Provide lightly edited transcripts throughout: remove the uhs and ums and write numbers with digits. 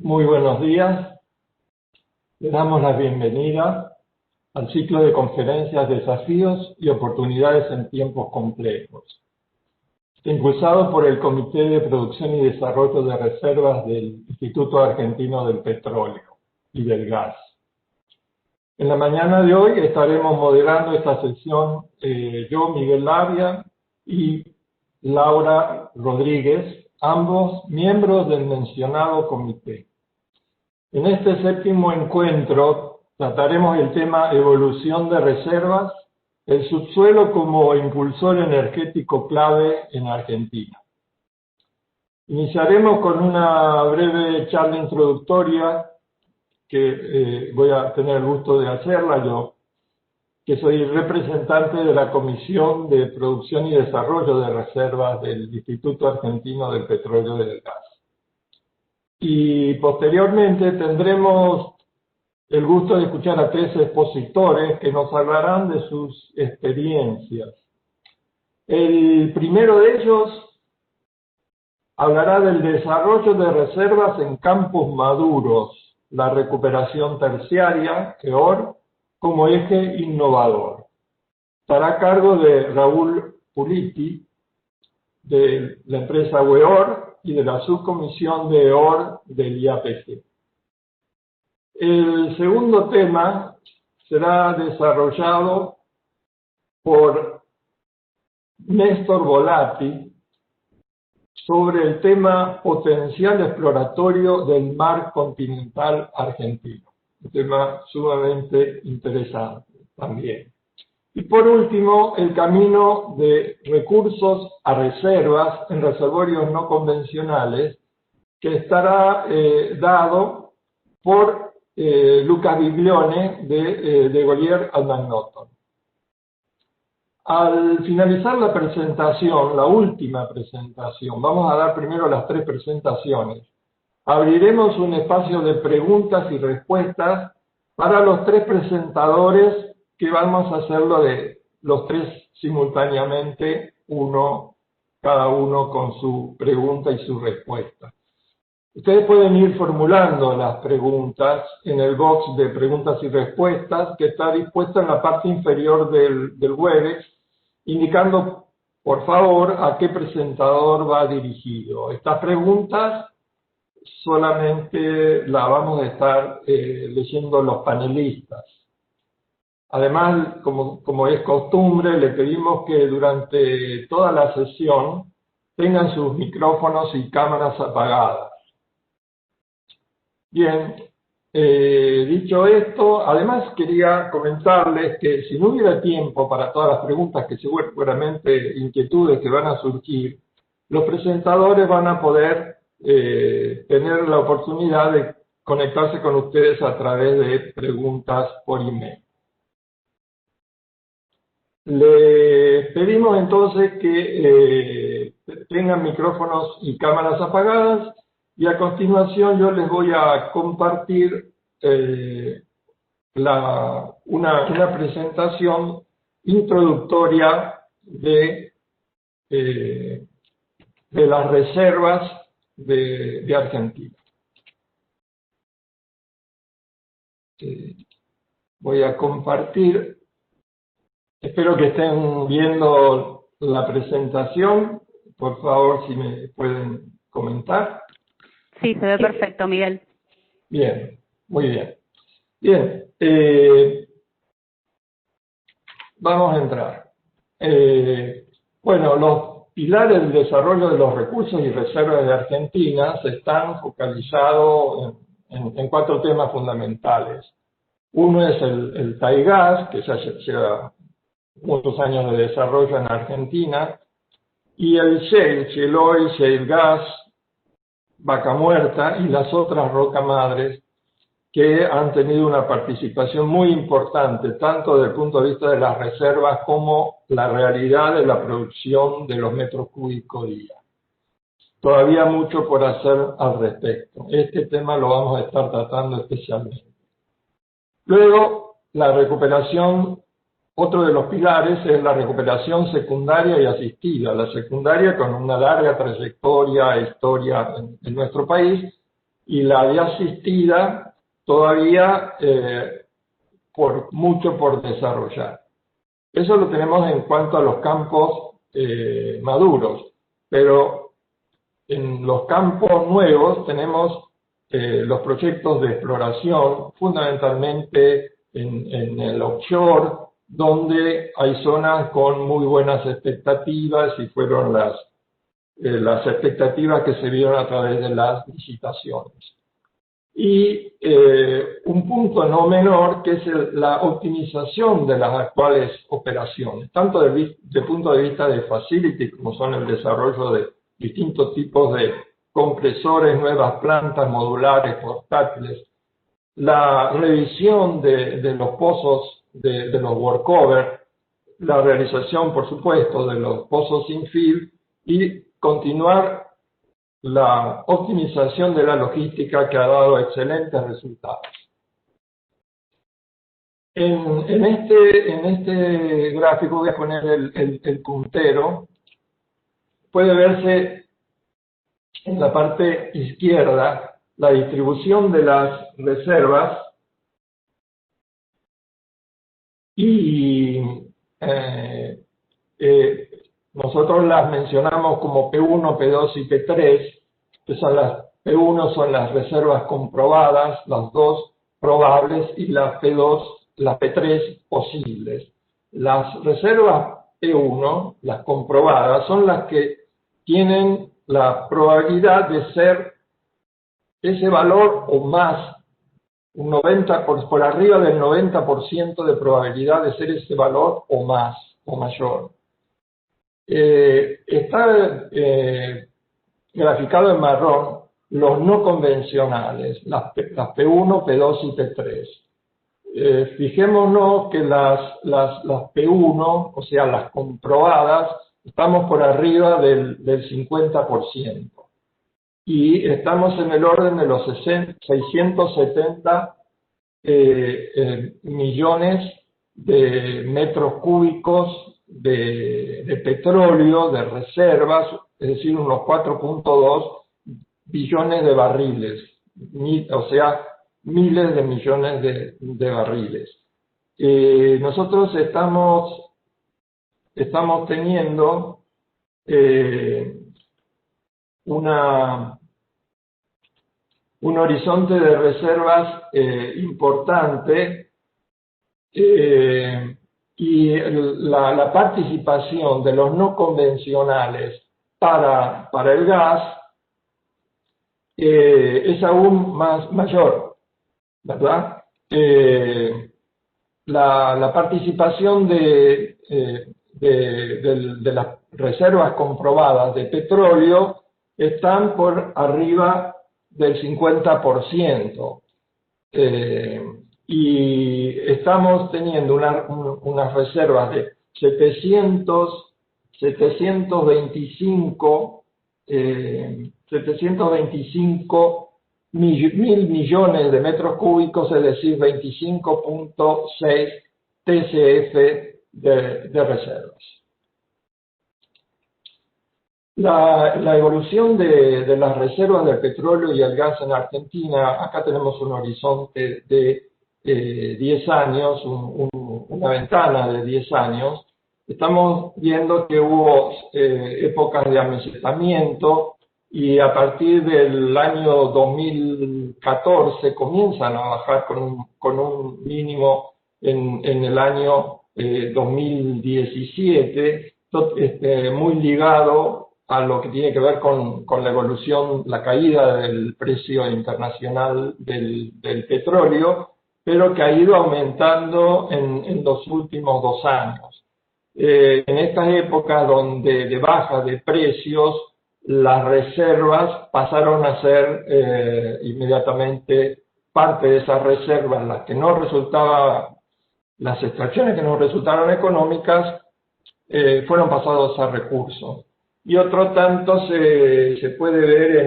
Muy buenos días. Le damos la bienvenida al ciclo de conferencias Desafíos y Oportunidades en Tiempos Complejos, impulsado por el Comité de Producción y Desarrollo de Reservas del Instituto Argentino del Petróleo y del Gas. En la mañana de hoy estaremos moderando esta sesión yo, Miguel Labia, y Laura Rodríguez, ambos miembros del mencionado comité. En este séptimo encuentro trataremos el tema evolución de reservas, el subsuelo como impulsor energético clave en Argentina. Iniciaremos con una breve charla introductoria que voy a tener el gusto de hacerla yo, que soy representante de la Comisión de Producción y Desarrollo de Reservas del Instituto Argentino del Petróleo y del Gas. Y posteriormente tendremos el gusto de escuchar a tres expositores que nos hablarán de sus experiencias. El primero de ellos hablará del desarrollo de reservas en campos maduros, la recuperación terciaria, EOR, como eje innovador. Estará a cargo de Raúl Puliti, de la empresa WEOR y de la subcomisión de EOR del IAPC. El segundo tema será desarrollado por Néstor Volati sobre el tema potencial exploratorio del mar continental argentino. Un tema sumamente interesante también. Y por último, el camino de recursos a reservas en reservorios no convencionales, que estará dado por Luca Biglione de Golier al Magnoton. Al finalizar la presentación, la última presentación, vamos a dar primero las tres presentaciones. Abriremos un espacio de preguntas y respuestas para los tres presentadores, que vamos a hacerlo de los tres simultáneamente, cada uno con su pregunta y su respuesta. Ustedes pueden ir formulando las preguntas en el box de preguntas y respuestas que está dispuesto en la parte inferior del Webex, indicando, por favor, a qué presentador va dirigido. Estas preguntas solamente las vamos a estar leyendo los panelistas. Además, como es costumbre, le pedimos que durante toda la sesión tengan sus micrófonos y cámaras apagadas. Bien, dicho esto, además quería comentarles que si no hubiera tiempo para todas las preguntas, que seguramente inquietudes que van a surgir, los presentadores van a poder tener la oportunidad de conectarse con ustedes a través de preguntas por email. Les pedimos entonces que tengan micrófonos y cámaras apagadas, y a continuación yo les voy a compartir una presentación introductoria de las reservas de Argentina. Voy a compartir. Espero que estén viendo la presentación. Por favor, si me pueden comentar. Sí, se ve perfecto, Miguel. Bien, muy bien. Bien, vamos a entrar. Bueno, los pilares del desarrollo de los recursos y reservas de Argentina se están focalizados en cuatro temas fundamentales. Uno es el TAIGAS, que ya lleva muchos años de desarrollo en Argentina, y el shale oil, shale gas, Vaca Muerta y las otras rocas madres, que han tenido una participación muy importante, tanto desde el punto de vista de las reservas como la realidad de la producción de los metros cúbicos día. Todavía mucho por hacer al respecto. Este tema lo vamos a estar tratando especialmente. Luego, la recuperación, otro de los pilares es la recuperación secundaria y asistida. La secundaria con una larga trayectoria e historia en nuestro país, y la de asistida todavía mucho por desarrollar. Eso lo tenemos en cuanto a los campos maduros, pero en los campos nuevos tenemos los proyectos de exploración, fundamentalmente en el offshore, donde hay zonas con muy buenas expectativas y fueron las expectativas que se vieron a través de las licitaciones. Y un punto no menor que es la optimización de las actuales operaciones, tanto desde el punto de vista de facility, como son el desarrollo de distintos tipos de compresores, nuevas plantas modulares, portátiles, la revisión de los pozos, de los workover, la realización, por supuesto, de los pozos infill y continuar la optimización de la logística que ha dado excelentes resultados. En este gráfico voy a poner el puntero. Puede verse en la parte izquierda la distribución de las reservas y nosotros las mencionamos como P1, P2 y P3, que son las P1 son las reservas comprobadas, las 2 probables y las P2, las P3 posibles. Las reservas P1, las comprobadas, son las que tienen la probabilidad de ser ese valor o más, un 90 por arriba del 90% de probabilidad de ser ese valor o más, o mayor. Está graficado en marrón los no convencionales, las P1, P2 y P3. Fijémonos que las P1, o sea, las comprobadas, estamos por arriba del 50%. Y estamos en el orden de los 670 millones de metros cúbicos de petróleo, de reservas, es decir, unos 4.2 billones de barriles, o sea, miles de millones de barriles. Nosotros estamos teniendo un horizonte de reservas importante y la participación de los no convencionales para el gas es aún mayor, ¿verdad? La participación de las reservas comprobadas de petróleo están por arriba del 50%. Y estamos teniendo unas reservas de 725 mil millones de metros cúbicos, es decir, 25.6 TCF de reservas. La evolución de las reservas de petróleo y el gas en Argentina, acá tenemos un horizonte de 10 años, una ventana de 10 años. Estamos viendo que hubo épocas de amesetamiento y a partir del año 2014 comienzan a bajar con un mínimo en el año 2017, muy ligado a lo que tiene que ver con la evolución, la caída del precio internacional del petróleo, pero que ha ido aumentando en los últimos 2 años. En estas épocas de baja de precios, las reservas pasaron a ser inmediatamente parte de esas reservas, las extracciones que no resultaron económicas, fueron pasados a recursos. Y otro tanto se puede ver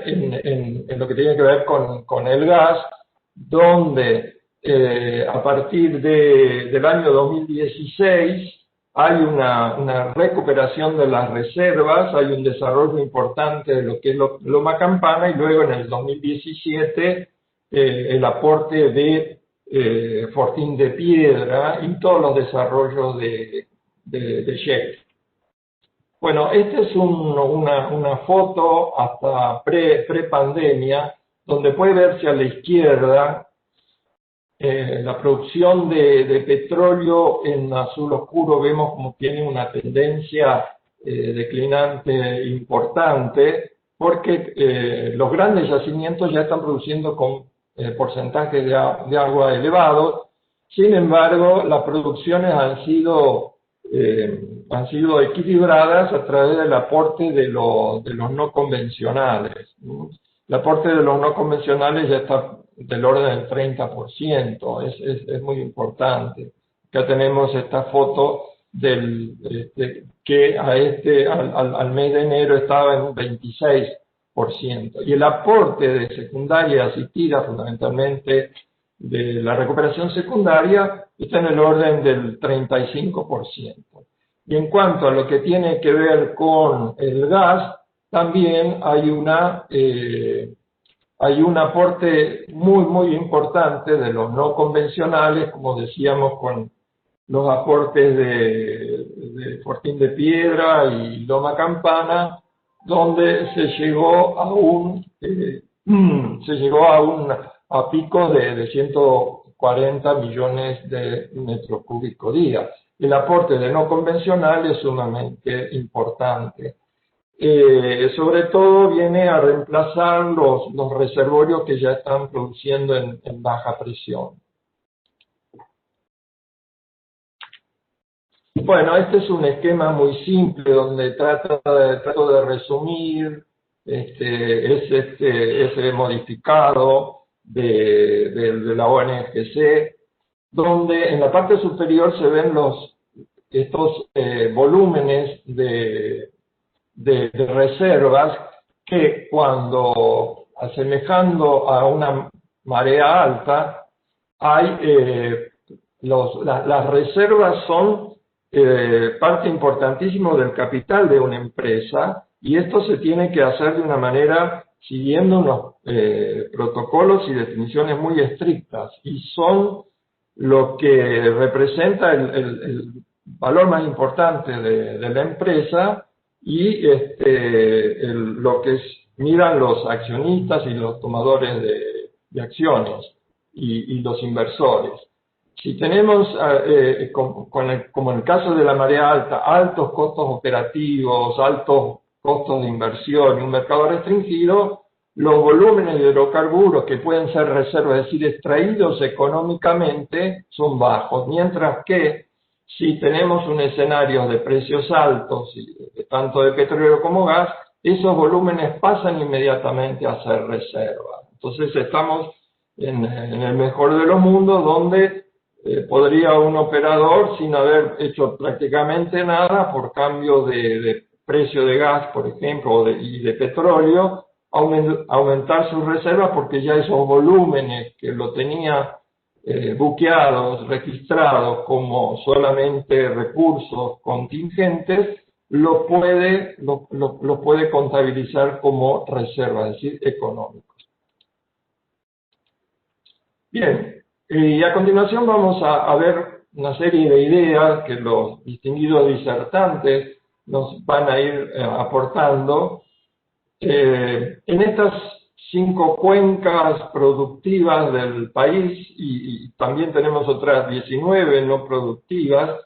en lo que tiene que ver con el gas, donde a partir del año 2016 hay una recuperación de las reservas, hay un desarrollo importante de lo que es Loma Campana, y luego en el 2017 el aporte de Fortín de Piedra y todos los desarrollos de Shell. Bueno, esta es una foto hasta pre-pandemia, donde puede verse a la izquierda la producción de petróleo en azul oscuro. Vemos como tiene una tendencia declinante importante, porque los grandes yacimientos ya están produciendo con porcentajes de agua elevados. Sin embargo, las producciones han sido equilibradas a través del aporte de los no convencionales. El aporte de los no convencionales ya está del orden del 30%, es muy importante. Acá tenemos esta foto que al mes de enero estaba en un 26%. Y el aporte de secundaria asistida, fundamentalmente de la recuperación secundaria, está en el orden del 35%. Y en cuanto a lo que tiene que ver con el gas, también hay un aporte muy importante de los no convencionales, como decíamos, con los aportes de Fortín de Piedra y Loma Campana, donde se llegó a picos de 140 millones de metros cúbicos día. El aporte de no convencional es sumamente importante. Sobre todo viene a reemplazar los reservorios que ya están produciendo en baja presión. Bueno, este es un esquema muy simple donde trato de resumir ese modificado de la ONGC, donde en la parte superior se ven estos volúmenes de reservas que, cuando asemejando a una marea alta, las reservas son parte importantísima del capital de una empresa, y esto se tiene que hacer de una manera siguiendo unos protocolos y definiciones muy estrictas, y son lo que representa el valor más importante de la empresa, y lo que miran los accionistas y los tomadores de acciones y los inversores. Si tenemos, como en el caso de la marea alta, altos costos operativos, altos costos de inversión y un mercado restringido, los volúmenes de hidrocarburos que pueden ser reservas, es decir, extraídos económicamente, son bajos, mientras que si tenemos un escenario de precios altos, tanto de petróleo como gas, esos volúmenes pasan inmediatamente a ser reservas. Entonces estamos en el mejor de los mundos, donde podría un operador, sin haber hecho prácticamente nada, por cambio de precio de gas, por ejemplo, y de petróleo, aumentar sus reservas, porque ya esos volúmenes que lo tenía buqueados, registrados como solamente recursos contingentes, lo puede contabilizar como reserva, es decir, económicos. Bien, y a continuación vamos a ver una serie de ideas que los distinguidos disertantes nos van a ir aportando. En estas 5 cuencas productivas del país, y también tenemos otras 19 no productivas,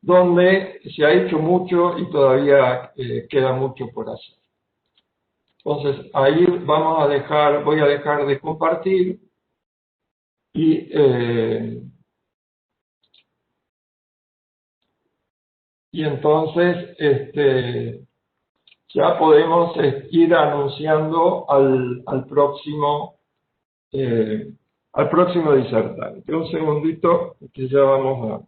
donde se ha hecho mucho y todavía queda mucho por hacer. Entonces, ahí voy a dejar de compartir y entonces ya podemos ir anunciando al próximo disertante. Un segundito, que ya vamos a...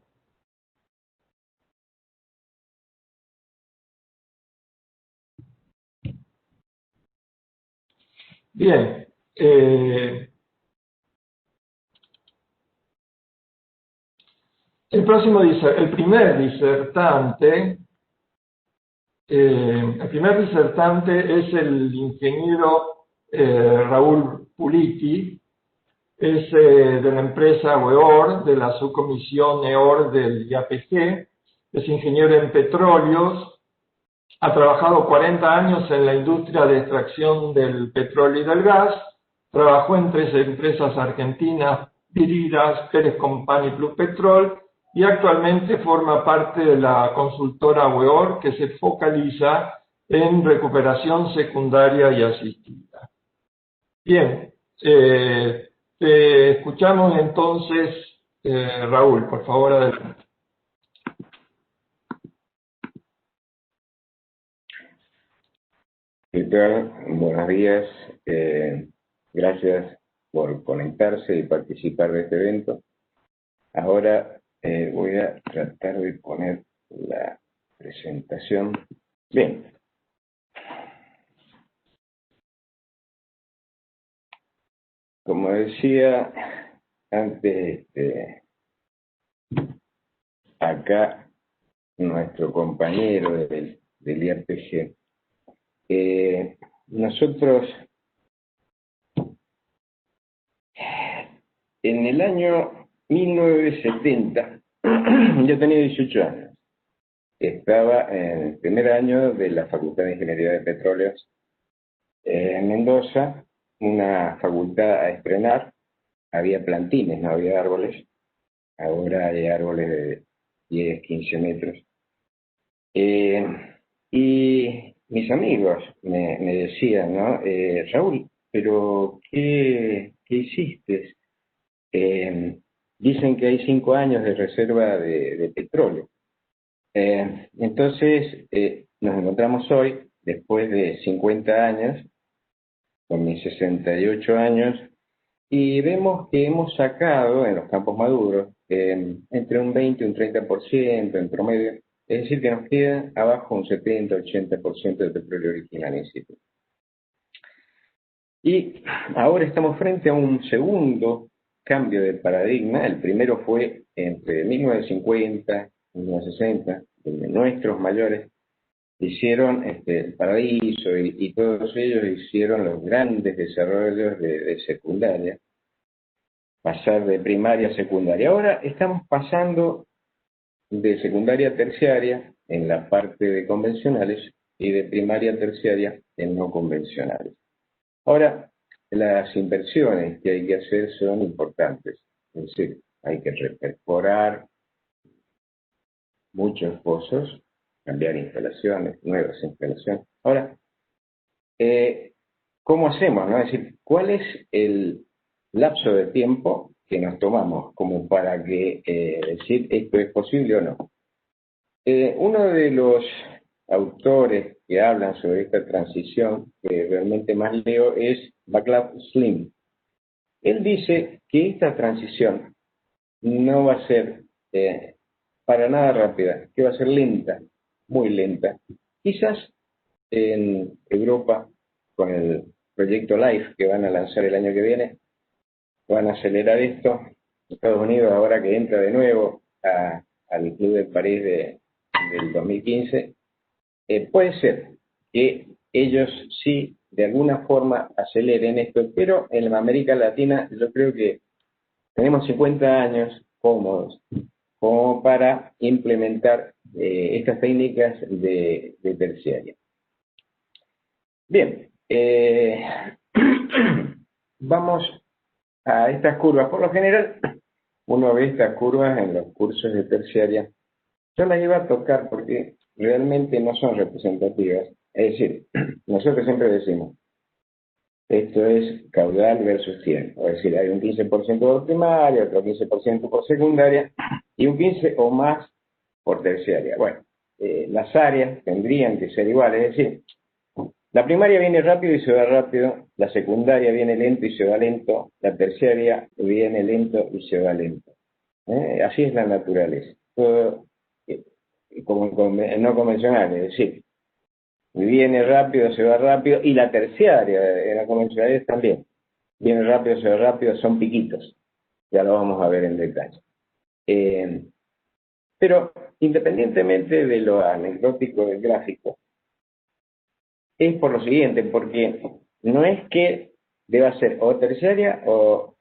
Bien. El primer disertante es el ingeniero Raúl Puliti, es de la empresa WEOR, de la subcomisión EOR del IAPG, es ingeniero en petróleos, ha trabajado 40 años en la industria de extracción del petróleo y del gas, trabajó en 3 empresas argentinas, Viridas, Pérez Company Plus Petrol, y actualmente forma parte de la consultora WEOR, que se focaliza en recuperación secundaria y asistida. Bien, te escuchamos entonces, Raúl, por favor, adelante. ¿Qué tal? Buenos días. Gracias por conectarse y participar de este evento. Ahora voy a tratar de poner la presentación. Bien. Como decía antes, acá nuestro compañero del IAPG, nosotros en el año 1970, yo tenía 18 años, estaba en el primer año de la Facultad de Ingeniería de Petróleos en Mendoza, una facultad a estrenar. Había plantines, no había árboles. Ahora hay árboles de 10, 15 metros. Y mis amigos me decían, ¿no? Raúl, pero ¿qué hiciste? Dicen que hay 5 años de reserva de petróleo. Entonces, nos encontramos hoy, después de 50 años, con mis 68 años, y vemos que hemos sacado en los campos maduros entre un 20 y un 30% en promedio, es decir, que nos queda abajo un 70-80% del petróleo original in situ. Y ahora estamos frente a un segundo cambio de paradigma. El primero fue entre 1950 y 1960, donde nuestros mayores hicieron el Paraíso y todos ellos hicieron los grandes desarrollos de secundaria, pasar de primaria a secundaria. Ahora estamos pasando de secundaria a terciaria en la parte de convencionales y de primaria a terciaria en no convencionales. Ahora, las inversiones que hay que hacer son importantes, es decir, hay que reperforar muchos pozos, cambiar instalaciones, nuevas instalaciones. Ahora, ¿cómo hacemos, no? Es decir, ¿cuál es el lapso de tiempo que nos tomamos como para que decir esto es posible o no? Uno de los autores que hablan sobre esta transición, que realmente más leo, es Václav Slim. Él dice que esta transición no va a ser para nada rápida, que va a ser lenta, muy lenta. Quizás en Europa, con el proyecto LIFE que van a lanzar el año que viene, van a acelerar esto. Estados Unidos, ahora que entra de nuevo al Club de París del 2015, puede ser que ellos sí, de alguna forma, aceleren esto, pero en América Latina yo creo que tenemos 50 años cómodos como para implementar estas técnicas de terciaria. Bien, vamos a estas curvas. Por lo general, uno ve estas curvas en los cursos de terciaria. Yo las iba a tocar porque realmente no son representativas. Es decir, nosotros siempre decimos, esto es caudal versus tiempo. Es decir, hay un 15% por primaria, otro 15% por secundaria y un 15% o más por terciaria. Bueno, las áreas tendrían que ser iguales. Es decir, la primaria viene rápido y se va rápido, la secundaria viene lento y se va lento, la terciaria viene lento y se va lento. Así es la naturaleza. Todo como no convencional, es decir, viene rápido, se va rápido, y la terciaria en la convencionalidad también. Viene rápido, se va rápido, son piquitos. Ya lo vamos a ver en detalle. Pero independientemente de lo anecdótico del gráfico, es por lo siguiente, porque no es que deba ser o terciaria o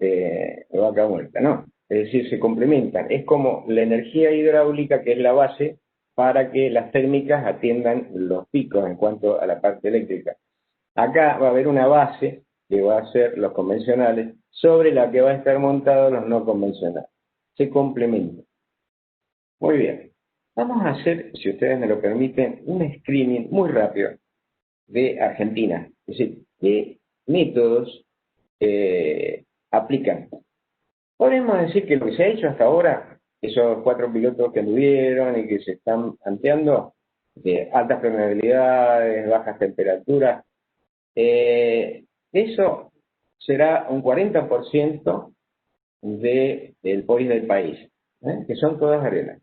vaca muerta, no. Es decir, se complementan. Es como la energía hidráulica, que es la base para que las térmicas atiendan los picos en cuanto a la parte eléctrica. Acá va a haber una base, que va a ser los convencionales, sobre la que va a estar montados los no convencionales. Se complementan. Muy bien. Vamos a hacer, si ustedes me lo permiten, un screening muy rápido de Argentina. Es decir, ¿qué métodos aplican? Podemos decir que lo que se ha hecho hasta ahora, esos 4 pilotos que anduvieron y que se están planteando, de altas permeabilidades, bajas temperaturas, eso será un 40% del POI del país, que son todas arenas,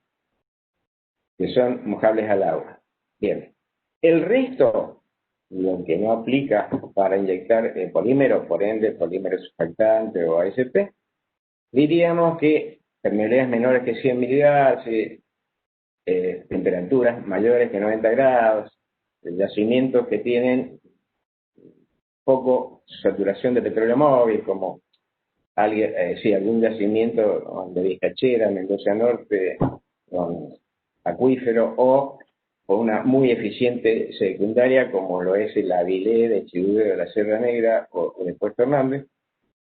que son mojables al agua. Bien. El resto, lo que no aplica para inyectar polímeros, por ende, polímero surfactante o ASP, diríamos que permeabilidades menores que 100 milidardos, temperaturas mayores que 90 grados, yacimientos que tienen poco saturación de petróleo móvil, como algún yacimiento de Vizcachera, Mendoza Norte, con acuífero, o una muy eficiente secundaria, como lo es el Avilé de Chidúe de la Sierra Negra o de Puerto Hernández.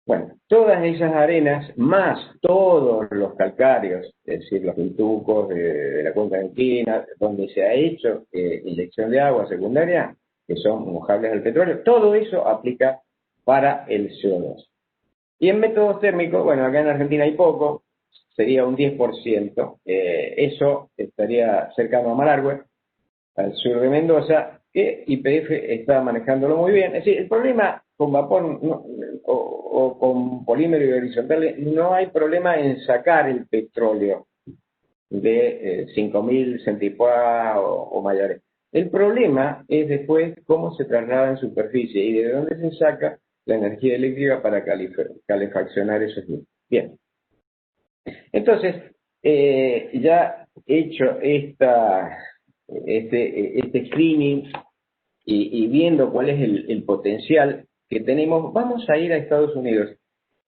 Bueno, todas esas arenas, más todos los calcáreos, es decir, los pintucos de la cuenca andina, donde se ha hecho inyección de agua secundaria, que son mojables al petróleo, todo eso aplica para el CO2. Y en métodos térmicos, bueno, acá en Argentina hay poco, sería un 10%, eso estaría cercano a Malargüe, al sur de Mendoza, que YPF está manejándolo muy bien. Es decir, el problema con vapor o con polímero y horizontales, no hay problema en sacar el petróleo de 5.000 centipois o mayores. El problema es después cómo se traslada en superficie y de dónde se saca la energía eléctrica para calefaccionar esos núcleos. Bien. Entonces, ya hecho este screening y viendo cuál es el potencial que tenemos, vamos a ir a Estados Unidos,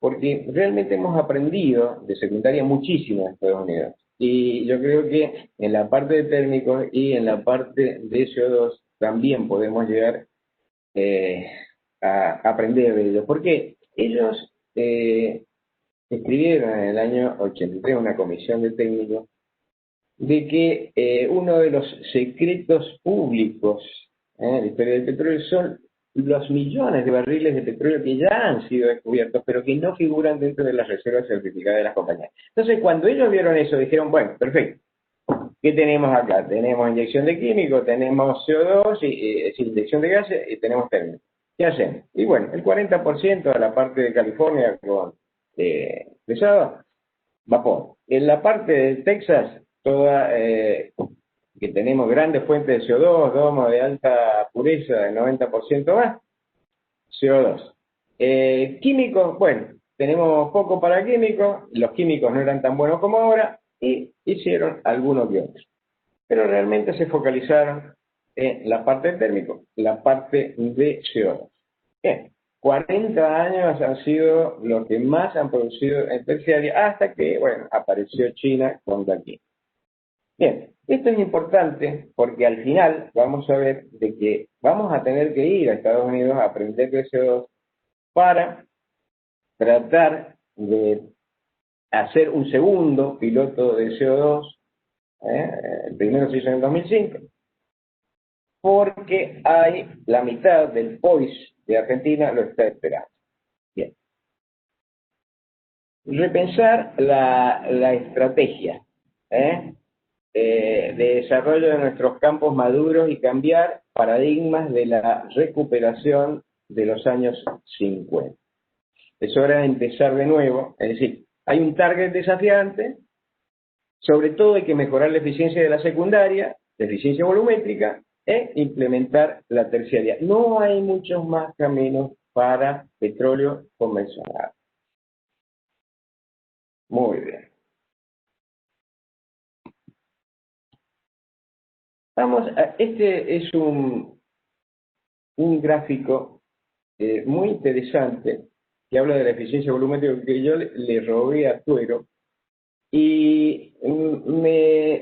porque realmente hemos aprendido de secundaria muchísimo en Estados Unidos. Y yo creo que en la parte de térmicos y en la parte de CO2 también podemos llegar a aprender de ellos, porque ellos escribieron en el año 83 una comisión de técnicos de que uno de los secretos públicos de la historia del petróleo son los millones de barriles de petróleo que ya han sido descubiertos, pero que no figuran dentro de las reservas certificadas de las compañías. Entonces, cuando ellos vieron eso, dijeron, bueno, perfecto, ¿qué tenemos acá? Tenemos inyección de químicos, tenemos CO2, inyección de gases y tenemos térmico. ¿Qué hacemos? Y bueno, el 40% de la parte de California con pesado, vapor. En la parte de Texas, toda que tenemos grandes fuentes de CO2, domos de alta pureza, de 90% más, CO2. Químicos, bueno, tenemos poco para químicos, los químicos no eran tan buenos como ahora, y hicieron algunos que otros. Pero realmente se focalizaron en la parte de térmico, la parte de CO2. Bien, 40 años han sido los que más han producido en terciaria, hasta que, bueno, apareció China con Daqui. Bien, esto es importante porque al final vamos a ver de que vamos a tener que ir a Estados Unidos a aprender de CO2 para tratar de hacer un segundo piloto de CO2. El primero se hizo en el 2005, porque hay la mitad del POIS de Argentina lo está esperando. Bien. Repensar la estrategia de desarrollo de nuestros campos maduros y cambiar paradigmas de la recuperación de los años 50. Es hora de empezar de nuevo, es decir, hay un target desafiante, sobre todo hay que mejorar la eficiencia de la secundaria, la eficiencia volumétrica, e implementar la terciaria. No hay muchos más caminos para petróleo convencional. Muy bien. Este es un gráfico muy interesante que habla de la eficiencia volumétrica que yo le robé a Tuero. Y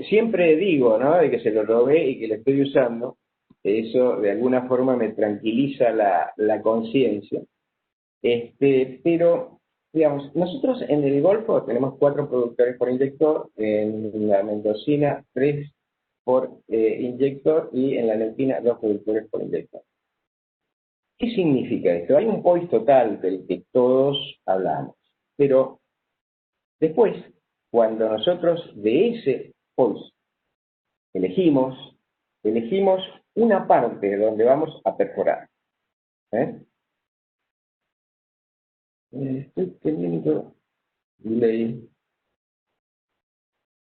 siempre digo, ¿no?, de que se lo robé y que lo estoy usando. Eso de alguna forma me tranquiliza la conciencia. Pero, digamos, nosotros en el Golfo tenemos 4 productores por inyector, en la mendocina 3 por inyector y en la neuquina 2 productores por inyector. ¿Qué significa esto? Hay un POIS total del que todos hablamos, pero después, cuando nosotros de ese POIS elegimos una parte donde vamos a perforar. Estoy teniendo delay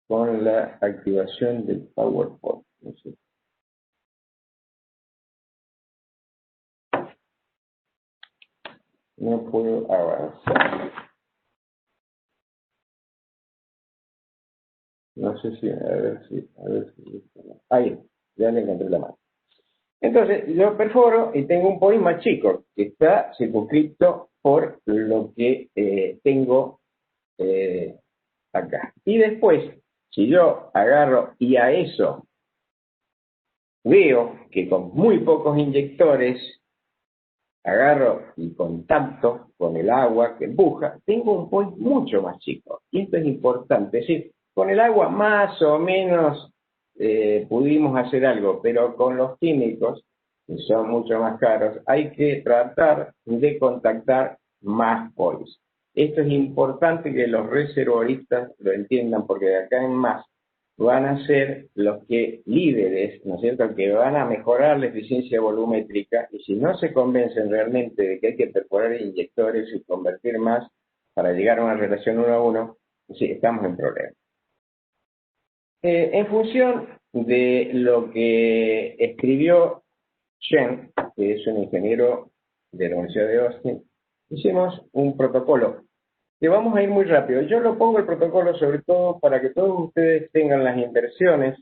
con la activación del PowerPoint. No sé. No puedo avanzar. No sé si, a ver si. Ahí, ya le encontré la mano. Entonces, yo perforo y tengo un POIS más chico, que está circunscripto por lo que tengo acá. Y después, si yo agarro y a eso veo que con muy pocos inyectores agarro y contacto con el agua que empuja, tengo un POIS mucho más chico. Y esto es importante. Es decir, con el agua más o menos pudimos hacer algo, pero con los químicos, que son mucho más caros, hay que tratar de contactar más POIS. Esto es importante que los reservoristas lo entiendan, porque de acá en más van a ser los que líderes, ¿no es cierto?, que van a mejorar la eficiencia volumétrica, y si no se convencen realmente de que hay que perforar inyectores y convertir más para llegar a una relación 1 a 1, sí, estamos en problemas. En función de lo que escribió Chen, que es un ingeniero de la Universidad de Austin, hicimos un protocolo que vamos a ir muy rápido. Yo lo pongo el protocolo sobre todo para que todos ustedes tengan las inversiones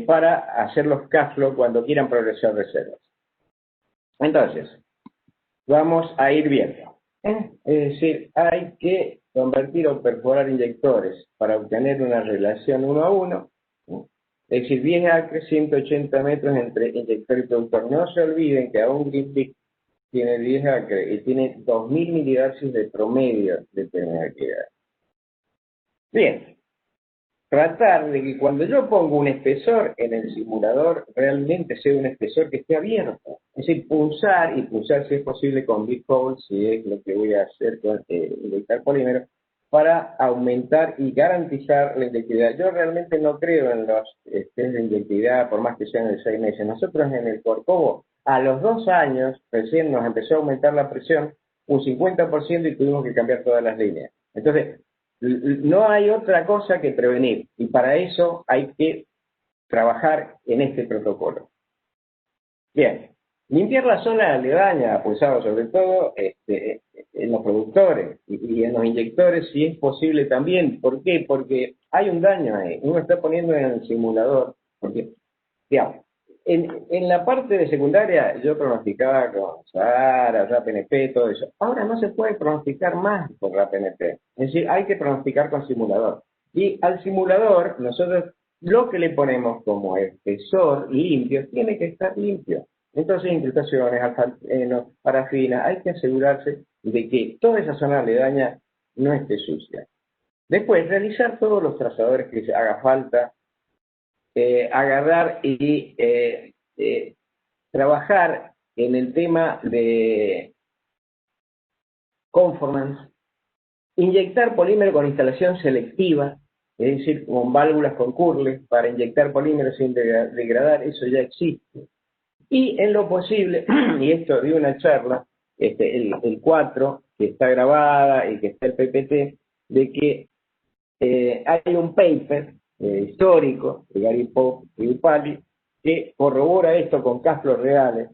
para hacer los cash flow cuando quieran progresar reservas. Entonces, vamos a ir viendo. Es decir, hay que convertir o perforar inyectores para obtener una relación 1 a 1. Es decir, 10 acres, 180 metros entre inyector y productor. No se olviden que aún Greenpeace tiene 10 acres y tiene 2000 milidarcios de promedio de permeabilidad. Bien, tratar de que cuando yo pongo un espesor en el simulador, realmente sea un espesor que esté abierto. Es decir, pulsar si es posible con Big Hole, si es lo que voy a hacer con inyectar polímero, para aumentar y garantizar la inyectividad. Yo realmente no creo en los test de inyectividad, por más que sean de 6 meses. Nosotros en el Corcovado, a los 2 años, recién nos empezó a aumentar la presión un 50% y tuvimos que cambiar todas las líneas. Entonces, no hay otra cosa que prevenir, y para eso hay que trabajar en este protocolo. Bien, limpiar la zona aledaña, pulsado sobre todo en los productores y en los inyectores, si es posible también. ¿Por qué? Porque hay un daño ahí. Uno está poniendo en el simulador, porque, digamos, en la parte de secundaria yo pronosticaba con SARA, RAPNP, todo eso. Ahora no se puede pronosticar más con RAPNP. Es decir, hay que pronosticar con simulador. Y al simulador, nosotros lo que le ponemos como espesor limpio tiene que estar limpio. Entonces, incrustaciones, alfaleno, parafina, hay que asegurarse de que toda esa zona aledaña no esté sucia. Después, realizar todos los trazadores que haga falta, agarrar y trabajar en el tema de conformance, inyectar polímero con instalación selectiva, es decir, con válvulas con curles para inyectar polímero sin degradar, eso ya existe. Y en lo posible, y esto de una charla, el 4, que está grabada y que está el PPT, de que hay un paper histórico de Gary Pope y Upali que corrobora esto con cash flows reales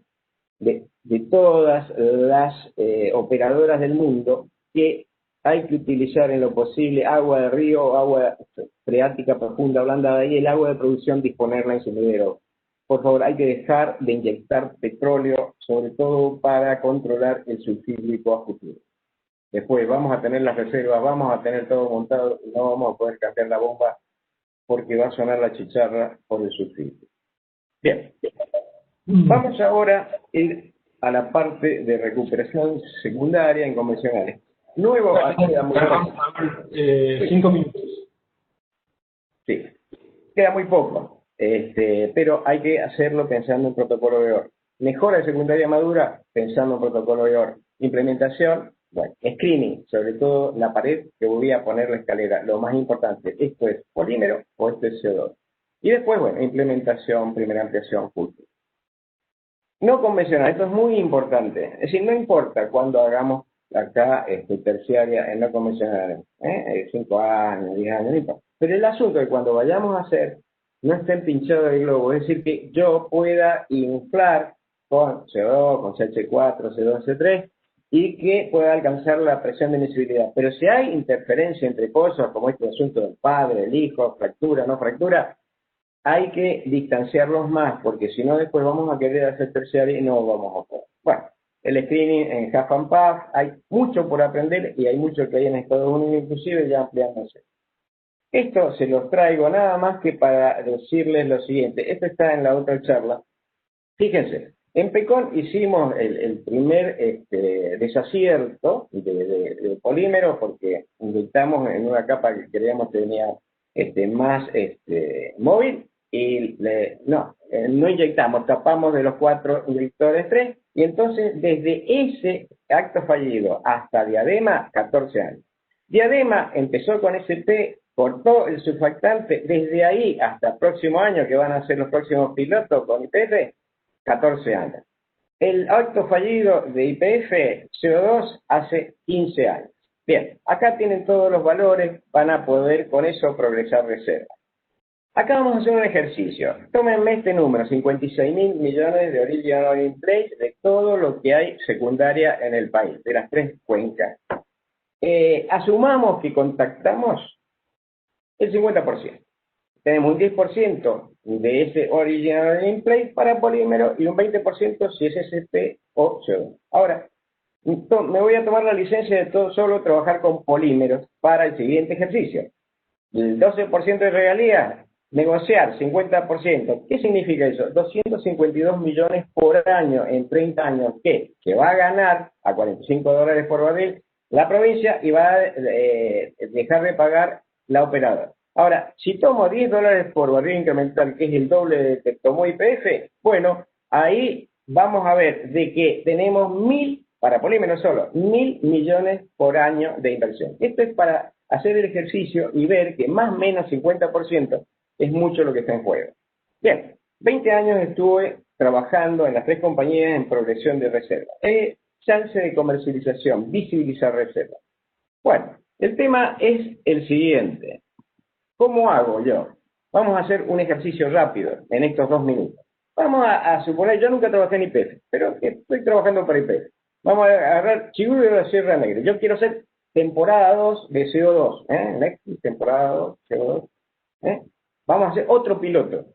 de todas las operadoras del mundo, que hay que utilizar en lo posible agua de río, agua freática profunda, blanda, de ahí el agua de producción disponerla en sumidero. Por favor, hay que dejar de inyectar petróleo, sobre todo para controlar el sulfídrico a futuro. Después vamos a tener las reservas, vamos a tener todo montado y no vamos a poder cambiar la bomba porque va a sonar la chicharra por el sulfídrico. Bien, vamos ahora a ir a la parte de recuperación secundaria en convencionales. Luego, queda muy poco. 5 minutos. Sí, queda muy poco, pero hay que hacerlo pensando en protocolo de OR. Mejora de secundaria madura, pensando en protocolo de OR. Implementación, bueno, screening, sobre todo la pared que voy a poner la escalera. Lo más importante, esto es polímero o esto es CO2. Y después, bueno, implementación, primera ampliación, culto. No convencional, esto es muy importante. Es decir, no importa cuando hagamos acá terciaria en no convencional, 5 años, 10 años, no importa. Pero el asunto es que cuando vayamos a hacer, no estén pinchados el globo, es decir, que yo pueda inflar con CO2, con CH4, CO2, C3, y que pueda alcanzar la presión de emisibilidad. Pero si hay interferencia entre cosas, como este asunto del padre, el hijo, fractura, no fractura, hay que distanciarlos más, porque si no después vamos a querer hacer terciaria y no vamos a poder. Bueno, el screening en Half and Puff, hay mucho por aprender y hay mucho que hay en Estados Unidos inclusive ya ampliándose. Esto se los traigo nada más que para decirles lo siguiente. Esto está en la otra charla. Fíjense, en PECON hicimos el primer desacierto de polímero porque inyectamos en una capa que creíamos que tenía más móvil y no inyectamos, tapamos de los 4 inyectores 3 y entonces desde ese acto fallido hasta Diadema, 14 años. Diadema empezó con SP, cortó el surfactante, desde ahí hasta el próximo año, que van a ser los próximos pilotos con IPF, 14 años. El acto fallido de IPF CO2 hace 15 años. Bien, acá tienen todos los valores, van a poder con eso progresar reserva. Acá vamos a hacer un ejercicio. Tómenme este número, 56.000 millones de original in place de todo lo que hay secundaria en el país, de las 3 cuencas. Asumamos que contactamos el 50%. Tenemos un 10% de ese original in place para polímero y un 20% si es SP o CO2. Ahora, me voy a tomar la licencia de solo trabajar con polímeros para el siguiente ejercicio. El 12% de regalía, negociar 50%. ¿Qué significa eso? 252 millones por año en 30 años. ¿Qué? Que va a ganar a $45 por barril la provincia y va a dejar de pagar la operadora. Ahora, si tomo $10 por barril incremental, que es el doble de que tomó YPF, bueno, ahí vamos a ver de que tenemos 1.000, para polímero solo, 1.000 millones por año de inversión. Esto es para hacer el ejercicio y ver que más o menos 50% es mucho lo que está en juego. Bien, 20 años estuve trabajando en las 3 compañías en progresión de reserva. Chance de comercialización, visibilizar reserva. Bueno, el tema es el siguiente. ¿Cómo hago yo? Vamos a hacer un ejercicio rápido en estos 2 minutos. Vamos a suponer, yo nunca trabajé en IPF, pero que estoy trabajando para IPF. Vamos a agarrar Chigurh de la Sierra Negra. Yo quiero hacer temporada 2 de CO2. Next, temporada 2, CO2. Vamos a hacer otro piloto.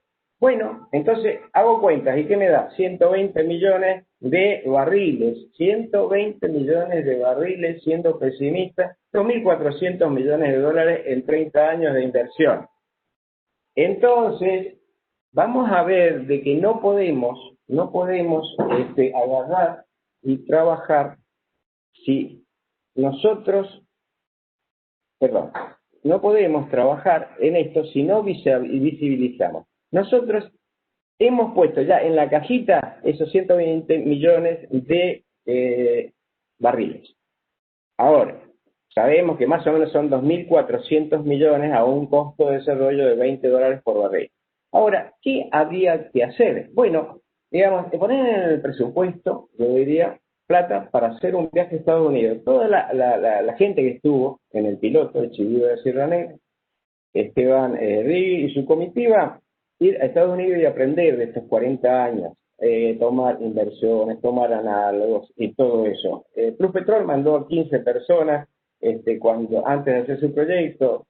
Bueno, entonces hago cuentas. ¿Y qué me da? 120 millones de barriles. 120 millones de barriles, siendo pesimista, 2.400 millones de dólares en 30 años de inversión. Entonces, vamos a ver de que no podemos agarrar y trabajar si nosotros, no podemos trabajar en esto si no visibilizamos. Nosotros hemos puesto ya en la cajita esos 120 millones de barriles. Ahora, sabemos que más o menos son 2.400 millones a un costo de desarrollo de $20 por barril. Ahora, ¿qué habría que hacer? Bueno, digamos, poner en el presupuesto, yo diría, plata para hacer un viaje a Estados Unidos. Toda la gente que estuvo en el piloto de Chigurh de Sierra Negra, Esteban Rigui y su comitiva, ir a Estados Unidos y aprender de estos 40 años, tomar inversiones, tomar análogos y todo eso. Plus Petrol mandó a 15 personas, cuando antes de hacer su proyecto,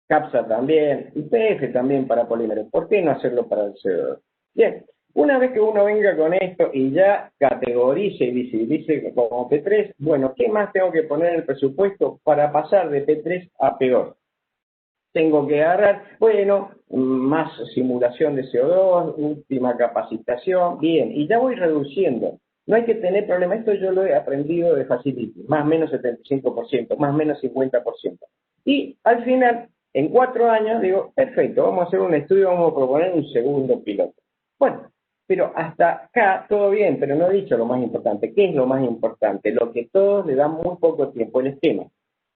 CAPSA también, YPF también para polímeros. ¿Por qué no hacerlo para el CO2? Bien, una vez que uno venga con esto y ya categorice y visibilice como P3, bueno, ¿qué más tengo que poner en el presupuesto para pasar de P3 a P2? Tengo que agarrar, bueno, más simulación de CO2, última capacitación, bien, y ya voy reduciendo. No hay que tener problema, esto yo lo he aprendido de Facility, más o menos 75%, más o menos 50%. Y al final, en 4 años, digo, perfecto, vamos a hacer un estudio, vamos a proponer un segundo piloto. Bueno, pero hasta acá todo bien, pero no he dicho lo más importante. ¿Qué es lo más importante? Lo que todos le dan muy poco tiempo, el esquema.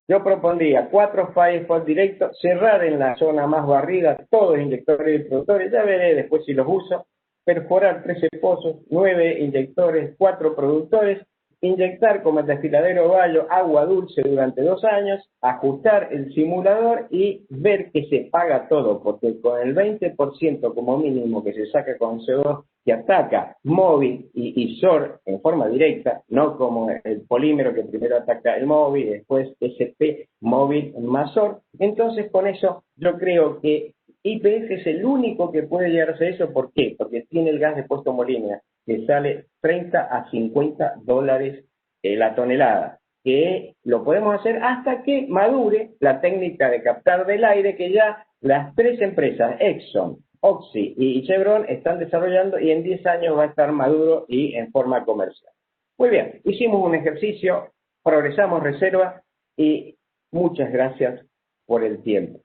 Yo propondría 4 firewall directos, cerrar en la zona más barrida todos los inyectores y productores, ya veré después si los uso, perforar 13 pozos, 9 inyectores, 4 productores, inyectar como el desfiladero Bayo agua dulce durante 2 años, ajustar el simulador y ver que se paga todo, porque con el 20% como mínimo que se saca con CO2 que ataca móvil y SOR en forma directa, no como el polímero que primero ataca el móvil, después SP, móvil más SOR, entonces con eso yo creo que YPF es el único que puede llegar a hacer eso. ¿Por qué? Porque tiene el gas de puesto Molina, que sale 30 a 50 dólares la tonelada, que lo podemos hacer hasta que madure la técnica de captar del aire que ya las 3 empresas, Exxon, Oxy y Chevron, están desarrollando y en 10 años va a estar maduro y en forma comercial. Muy bien, hicimos un ejercicio, progresamos reserva y muchas gracias por el tiempo.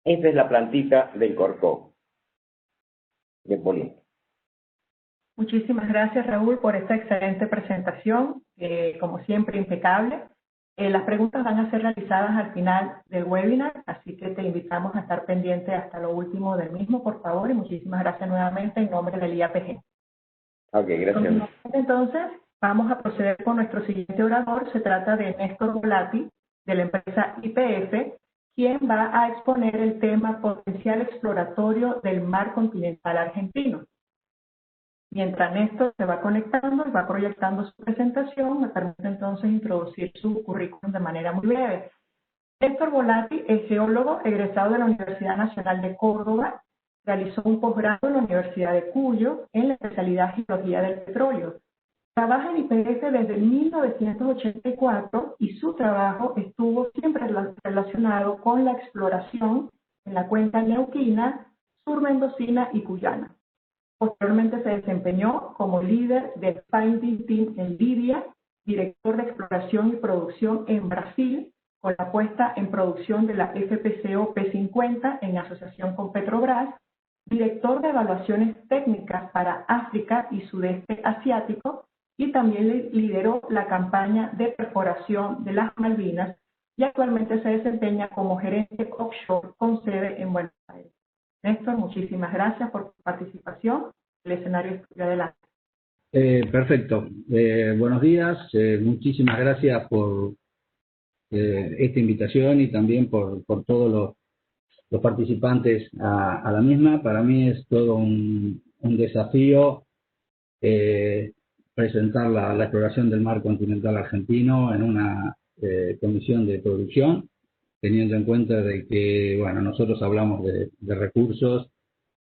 Esta es la plantita del Corcó, de polímero. Muchísimas gracias, Raúl, por esta excelente presentación, como siempre impecable. Las preguntas van a ser realizadas al final del webinar, así que te invitamos a estar pendiente hasta lo último del mismo, por favor, y muchísimas gracias nuevamente en nombre del IAPG. Ok, gracias. Entonces, vamos a proceder con nuestro siguiente orador. Se trata de Néstor Volati, de la empresa YPF, quien va a exponer el tema potencial exploratorio del mar continental argentino. Mientras Néstor se va conectando y va proyectando su presentación, me permite entonces introducir su currículum de manera muy breve. Néstor Volati es geólogo egresado de la Universidad Nacional de Córdoba, realizó un posgrado en la Universidad de Cuyo en la especialidad Geología del Petróleo. Trabaja en YPF desde 1984 y su trabajo estuvo siempre relacionado con la exploración en la cuenca neuquina, surmendocina y cuyana. Posteriormente se desempeñó como líder del Finding Team en Libia, director de exploración y producción en Brasil, con la puesta en producción de la FPSO P50 en asociación con Petrobras, director de evaluaciones técnicas para África y Sudeste Asiático, y también lideró la campaña de perforación de las Malvinas y actualmente se desempeña como gerente offshore con sede en Buenos Aires. Néstor, muchísimas gracias por tu participación. El escenario es tuyo, adelante. Perfecto. Buenos días. Muchísimas gracias por esta invitación y también por todos los participantes a la misma. Para mí es todo un desafío presentar la exploración del mar continental argentino en una comisión de producción, teniendo en cuenta de que, bueno, nosotros hablamos de recursos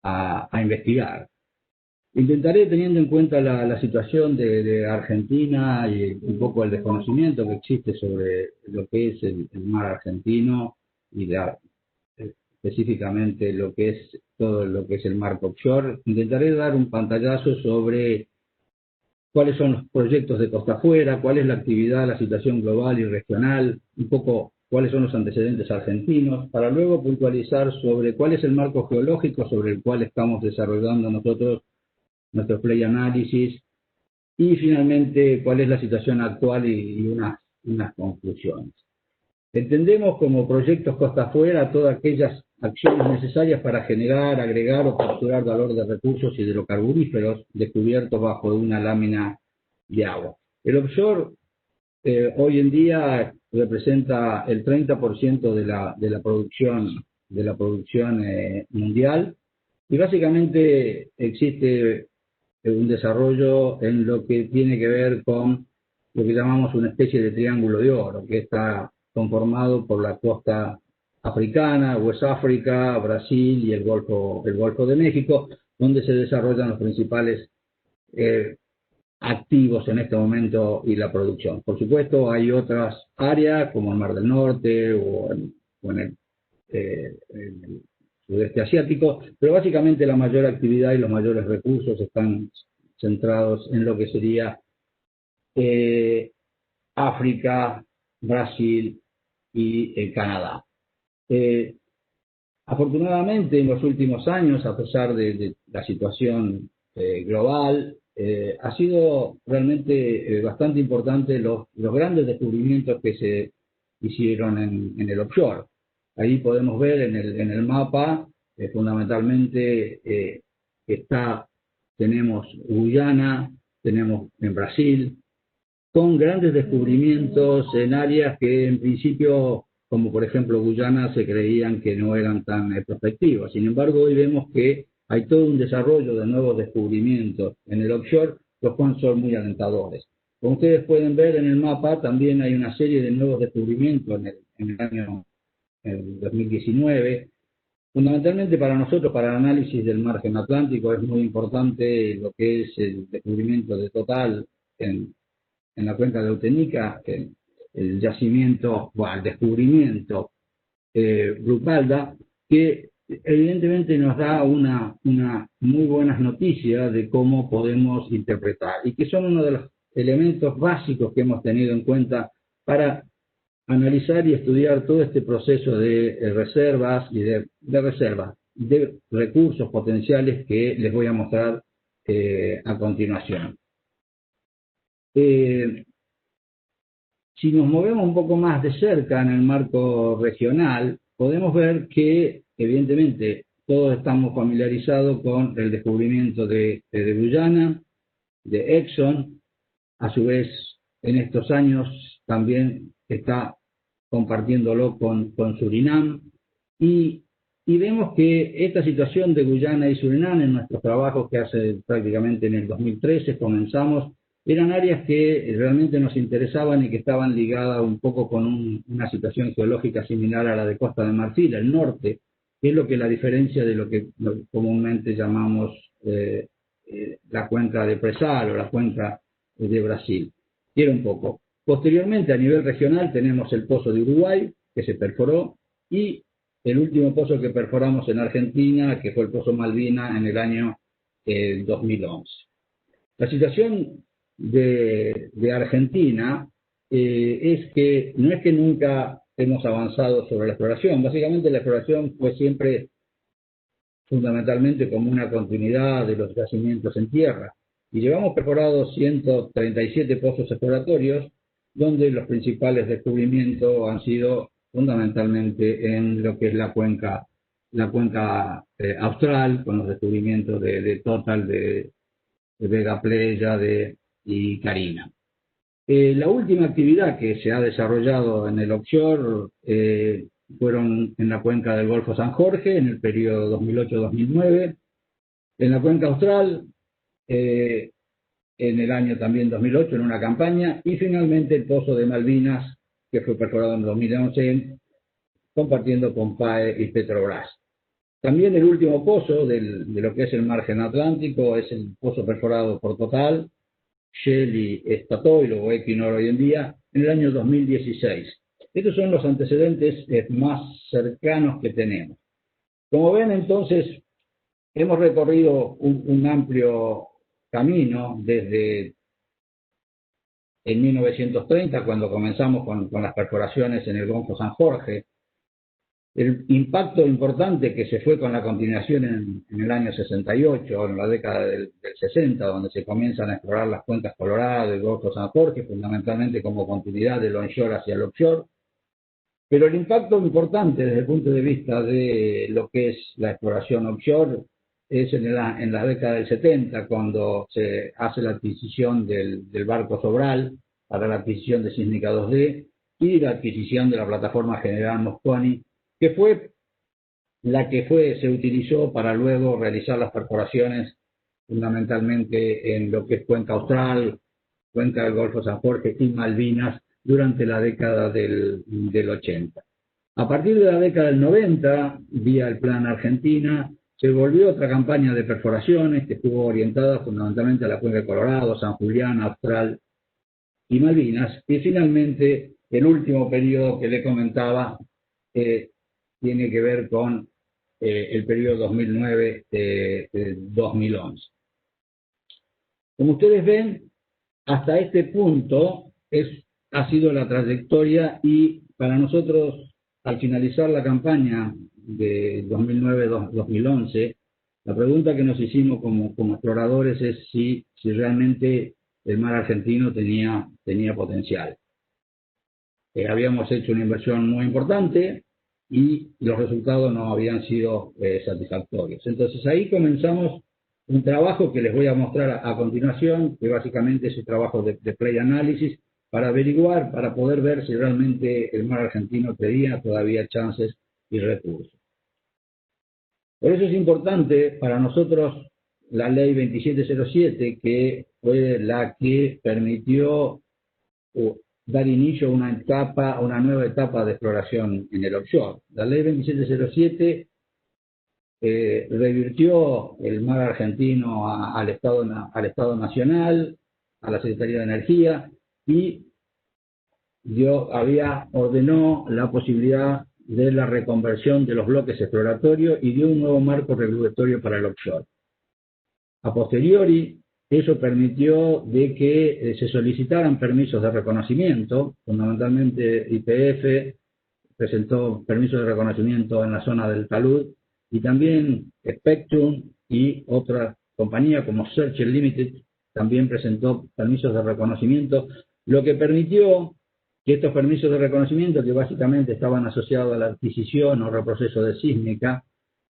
a investigar. Intentaré, teniendo en cuenta la situación de Argentina y un poco el desconocimiento que existe sobre lo que es el mar argentino y específicamente lo que es todo lo que es el mar offshore, intentaré dar un pantallazo sobre cuáles son los proyectos de costa afuera, cuál es la actividad, la situación global y regional, un poco cuáles son los antecedentes argentinos, para luego puntualizar sobre cuál es el marco geológico sobre el cual estamos desarrollando nosotros nuestro play análisis y finalmente cuál es la situación actual y unas conclusiones. Entendemos como proyectos costa afuera todas aquellas acciones necesarias para generar, agregar o capturar valor de recursos hidrocarburíferos descubiertos bajo una lámina de agua. El offshore hoy en día representa el 30% de la producción mundial y básicamente existe un desarrollo en lo que tiene que ver con lo que llamamos una especie de triángulo de oro, que está conformado por la costa africana, West África, Brasil y el Golfo de México, donde se desarrollan los principales activos en este momento y la producción. Por supuesto, hay otras áreas como el Mar del Norte o en el sudeste asiático, pero básicamente la mayor actividad y los mayores recursos están centrados en lo que sería África, Brasil y Canadá. Afortunadamente, en los últimos años, a pesar de la situación global, ha sido realmente bastante importante los grandes descubrimientos que se hicieron en el offshore. Ahí podemos ver en el mapa, fundamentalmente tenemos Guyana, tenemos en Brasil, con grandes descubrimientos en áreas que en principio, como por ejemplo Guyana, se creían que no eran tan prospectivas. Sin embargo, hoy vemos que hay todo un desarrollo de nuevos descubrimientos en el offshore, los cuales son muy alentadores. Como ustedes pueden ver en el mapa, también hay una serie de nuevos descubrimientos en el año 2019. Fundamentalmente para nosotros, para el análisis del margen atlántico, es muy importante lo que es el descubrimiento de Total en la cuenca de Auténica, el yacimiento, el descubrimiento Brucalda, que evidentemente nos da una muy buenas noticias de cómo podemos interpretar y que son uno de los elementos básicos que hemos tenido en cuenta para analizar y estudiar todo este proceso de reservas y de recursos potenciales que les voy a mostrar a continuación. Si nos movemos un poco más de cerca en el marco regional, podemos ver que, evidentemente, todos estamos familiarizados con el descubrimiento de Guyana, de Exxon. A su vez, en estos años también está compartiéndolo con Surinam. Y vemos que esta situación de Guyana y Surinam, en nuestros trabajos que hace prácticamente en el 2013 comenzamos, eran áreas que realmente nos interesaban y que estaban ligadas un poco con una situación geológica similar a la de Costa de Marfil, el norte, que es lo que la diferencia de lo que comúnmente llamamos la cuenca de Presal o la cuenca de Brasil. Quiero un poco. Posteriormente, a nivel regional, tenemos el pozo de Uruguay, que se perforó, y el último pozo que perforamos en Argentina, que fue el pozo Malvina en el año 2011. La situación de Argentina es que no es que nunca hemos avanzado sobre la exploración. Básicamente la exploración fue siempre fundamentalmente como una continuidad de los yacimientos en tierra. Y llevamos perforados 137 pozos exploratorios, donde los principales descubrimientos han sido fundamentalmente en lo que es la cuenca austral, con los descubrimientos de Total, de Vega Playa y Carina. La última actividad que se ha desarrollado en el offshore fueron en la cuenca del Golfo San Jorge, en el periodo 2008-2009, en la cuenca austral, en el año también 2008, en una campaña, y finalmente el pozo de Malvinas, que fue perforado en 2011, compartiendo con PAE y Petrobras. También el último pozo de lo que es el margen atlántico es el pozo perforado por Total, Shell y Statoil o Equinor hoy en día, en el año 2016. Estos son los antecedentes más cercanos que tenemos. Como ven, entonces, hemos recorrido un amplio camino desde en 1930, cuando comenzamos con las perforaciones en el Golfo San Jorge. El impacto importante que se fue con la continuación en el año 68, en la década del 60, donde se comienzan a explorar las cuencas Colorado y Golfo San Jorge, fundamentalmente como continuidad del onshore hacia el offshore. Pero el impacto importante desde el punto de vista de lo que es la exploración offshore es en la década del 70, cuando se hace la adquisición del barco Sobral para la adquisición de Sísmica 2D y la adquisición de la plataforma General Mosconi, que fue la que se utilizó para luego realizar las perforaciones fundamentalmente en lo que es Cuenca Austral, Cuenca del Golfo San Jorge y Malvinas durante la década del 80. A partir de la década del 90, vía el Plan Argentina, se volvió otra campaña de perforaciones que estuvo orientada fundamentalmente a la Cuenca de Colorado, San Julián, Austral y Malvinas. Y finalmente, el último periodo que le comentaba tiene que ver con el periodo 2009-2011. Como ustedes ven, hasta este punto ha sido la trayectoria, y para nosotros, al finalizar la campaña de 2009-2011, la pregunta que nos hicimos como exploradores es si realmente el mar argentino tenía potencial. Habíamos hecho una inversión muy importante y los resultados no habían sido satisfactorios. Entonces ahí comenzamos un trabajo que les voy a mostrar a continuación, que básicamente es el trabajo de play análisis, para averiguar, para poder ver si realmente el mar argentino tenía todavía chances y recursos. Por eso es importante para nosotros la ley 2707, que fue la que permitió dar inicio a una nueva etapa de exploración en el offshore. La ley 2707 revirtió el mar argentino al Estado Nacional, a la Secretaría de Energía, y ordenó la posibilidad de la reconversión de los bloques exploratorios y de un nuevo marco regulatorio para el offshore. A posteriori, eso permitió de que se solicitaran permisos de reconocimiento, fundamentalmente YPF presentó permisos de reconocimiento en la zona del talud, y también Spectrum y otra compañía como Searcher Limited también presentó permisos de reconocimiento, lo que permitió que estos permisos de reconocimiento, que básicamente estaban asociados a la adquisición o reproceso de sísmica,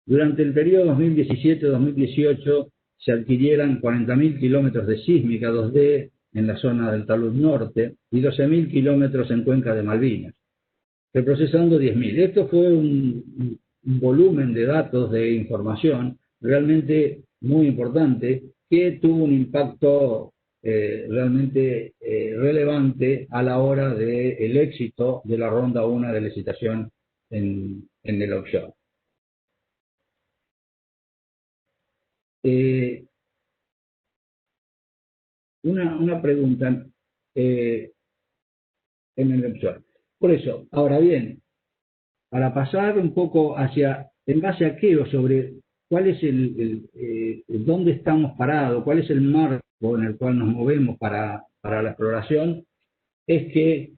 durante el periodo 2017-2018 se adquirieran 40.000 kilómetros de sísmica 2D en la zona del talud norte y 12.000 kilómetros en Cuenca de Malvinas, reprocesando 10.000. Esto fue un volumen de datos, de información realmente muy importante, que tuvo un impacto realmente relevante a la hora del éxito de la ronda 1 de licitación en el offshore. Una pregunta en el offshore. Por eso, ahora bien, para pasar un poco en base a qué, o sobre cuál es dónde estamos parados, cuál es el marco en el cual nos movemos para la exploración, es que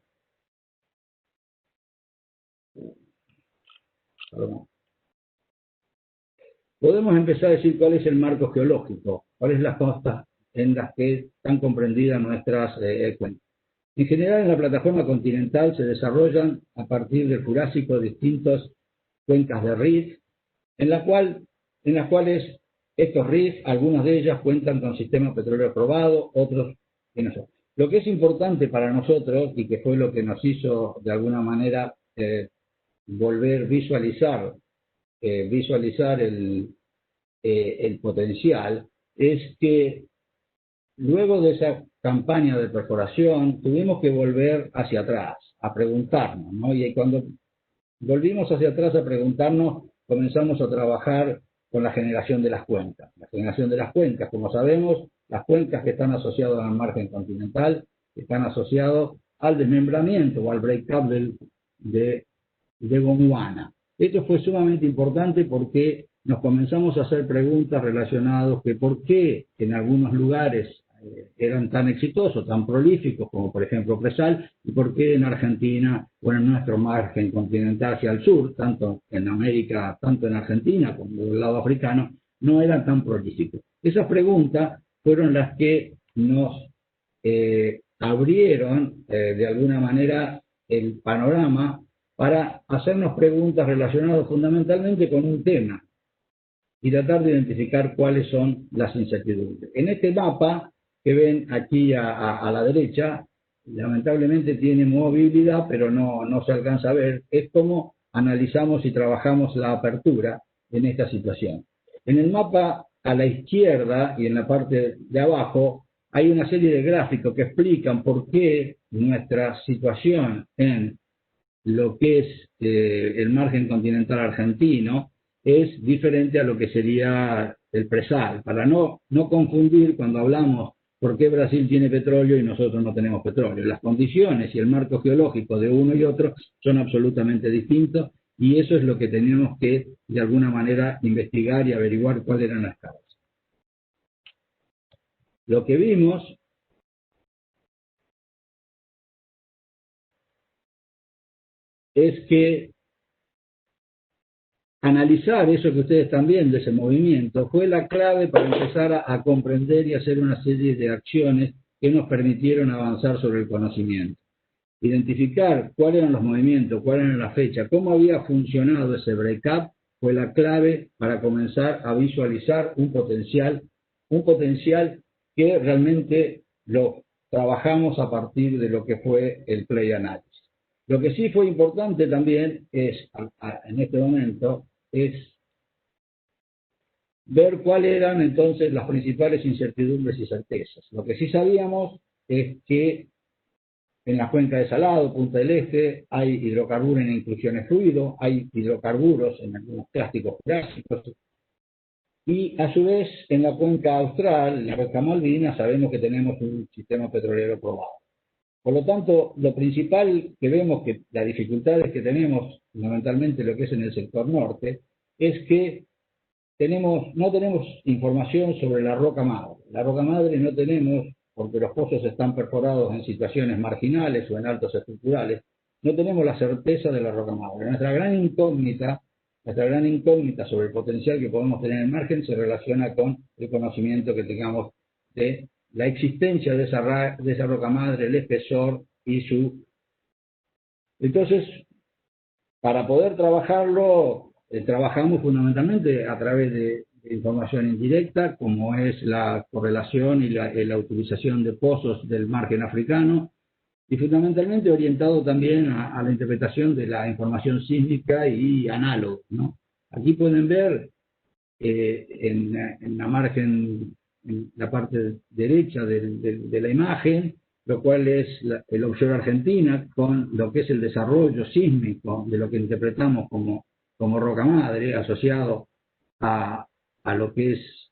podemos empezar a decir cuál es el marco geológico, cuáles las costas en las que están comprendidas nuestras cuencas. En general, en la plataforma continental se desarrollan a partir del Jurásico distintas cuencas de rift, en las cuales estos rift, algunas de ellas cuentan con sistemas petroleros probados, otros que no son. Lo que es importante para nosotros, y que fue lo que nos hizo de alguna manera volver visualizar el potencial, es que luego de esa campaña de perforación tuvimos que volver hacia atrás a preguntarnos, ¿no? Y cuando volvimos hacia atrás a preguntarnos, comenzamos a trabajar con la generación de las cuencas. La generación de las cuencas, como sabemos, las cuencas que están asociadas al margen continental están asociadas al desmembramiento o al break-up de Gondwana. Esto fue sumamente importante porque nos comenzamos a hacer preguntas relacionadas que por qué en algunos lugares eran tan exitosos, tan prolíficos como por ejemplo Presal, y por qué en Argentina o en nuestro margen continental hacia el sur, tanto en América, tanto en Argentina como del lado africano, no eran tan prolíficos. Esas preguntas fueron las que nos abrieron de alguna manera el panorama para hacernos preguntas relacionadas fundamentalmente con un tema y tratar de identificar cuáles son las incertidumbres. En este mapa que ven aquí a la derecha, lamentablemente tiene movilidad, pero no se alcanza a ver, es cómo analizamos y trabajamos la apertura en esta situación. En el mapa a la izquierda y en la parte de abajo hay una serie de gráficos que explican por qué nuestra situación en lo que es el margen continental argentino es diferente a lo que sería el presal, para no confundir cuando hablamos por qué Brasil tiene petróleo y nosotros no tenemos petróleo. Las condiciones y el marco geológico de uno y otro son absolutamente distintos y eso es lo que tenemos que, de alguna manera, investigar y averiguar cuáles eran las causas. Lo que vimos es que analizar eso que ustedes están viendo, ese movimiento, fue la clave para empezar a comprender y hacer una serie de acciones que nos permitieron avanzar sobre el conocimiento. Identificar cuáles eran los movimientos, cuál era la fecha, cómo había funcionado ese break-up, fue la clave para comenzar a visualizar un potencial que realmente lo trabajamos a partir de lo que fue el play analysis. Lo que sí fue importante también es, en este momento, es ver cuáles eran entonces las principales incertidumbres y certezas. Lo que sí sabíamos es que en la cuenca de Salado, Punta del Este, hay hidrocarburos en inclusiones fluido, hay hidrocarburos en algunos plásticos jurássicos, y a su vez en la cuenca austral, en la cuenca Malvinas, sabemos que tenemos un sistema petrolero probado. Por lo tanto, lo principal que vemos, que las dificultades que tenemos, fundamentalmente lo que es en el sector norte, es que no tenemos información sobre la roca madre. La roca madre no tenemos, porque los pozos están perforados en situaciones marginales o en altos estructurales, no tenemos la certeza de la roca madre. Nuestra gran incógnita sobre el potencial que podemos tener en margen se relaciona con el conocimiento que tengamos de la existencia de esa roca madre, el espesor y su... Entonces, para poder trabajarlo, trabajamos fundamentalmente a través de información indirecta, como es la correlación y la utilización de pozos del margen africano, y fundamentalmente orientado también a la interpretación de la información sísmica y análoga, ¿no? Aquí pueden ver en la margen, en la parte derecha de la imagen, lo cual es el offshore Argentina, con lo que es el desarrollo sísmico de lo que interpretamos como roca madre, asociado a lo que es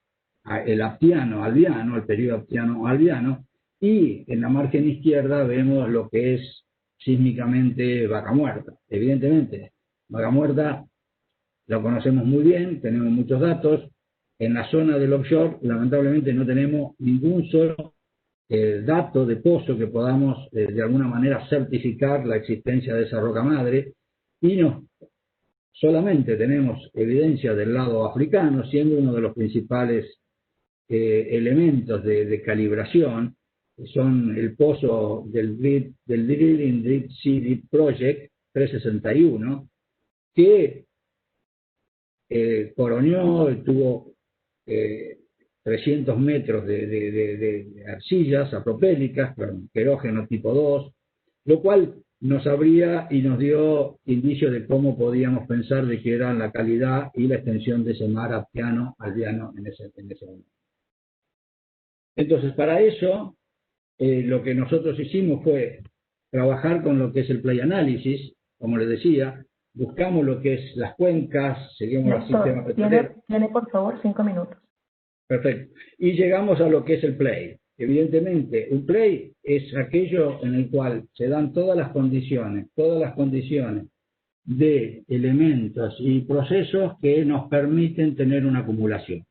el aptiano-albiano, el periodo aptiano-albiano, y en la margen izquierda vemos lo que es sísmicamente Vaca Muerta. Evidentemente, Vaca Muerta lo conocemos muy bien, tenemos muchos datos. En la zona del offshore, lamentablemente, no tenemos ningún solo dato de pozo que podamos, de alguna manera, certificar la existencia de esa roca madre, y solamente tenemos evidencia del lado africano, siendo uno de los principales elementos de calibración, que son el pozo del Drilling Deep Sea Deep Project 361, que coroneó, tuvo 300 metros de arcillas apropélicas, con querógeno tipo 2, lo cual nos abría y nos dio indicios de cómo podíamos pensar de que era la calidad y la extensión de ese mar aptiano-albiano en ese momento. Entonces, para eso, lo que nosotros hicimos fue trabajar con lo que es el play analysis, como les decía, buscamos lo que es las cuencas, seguimos el sistema petrolero. Tiene por favor 5 minutos. Perfecto. Y llegamos a lo que es el play. Evidentemente, un play es aquello en el cual se dan todas las condiciones de elementos y procesos que nos permiten tener una acumulación.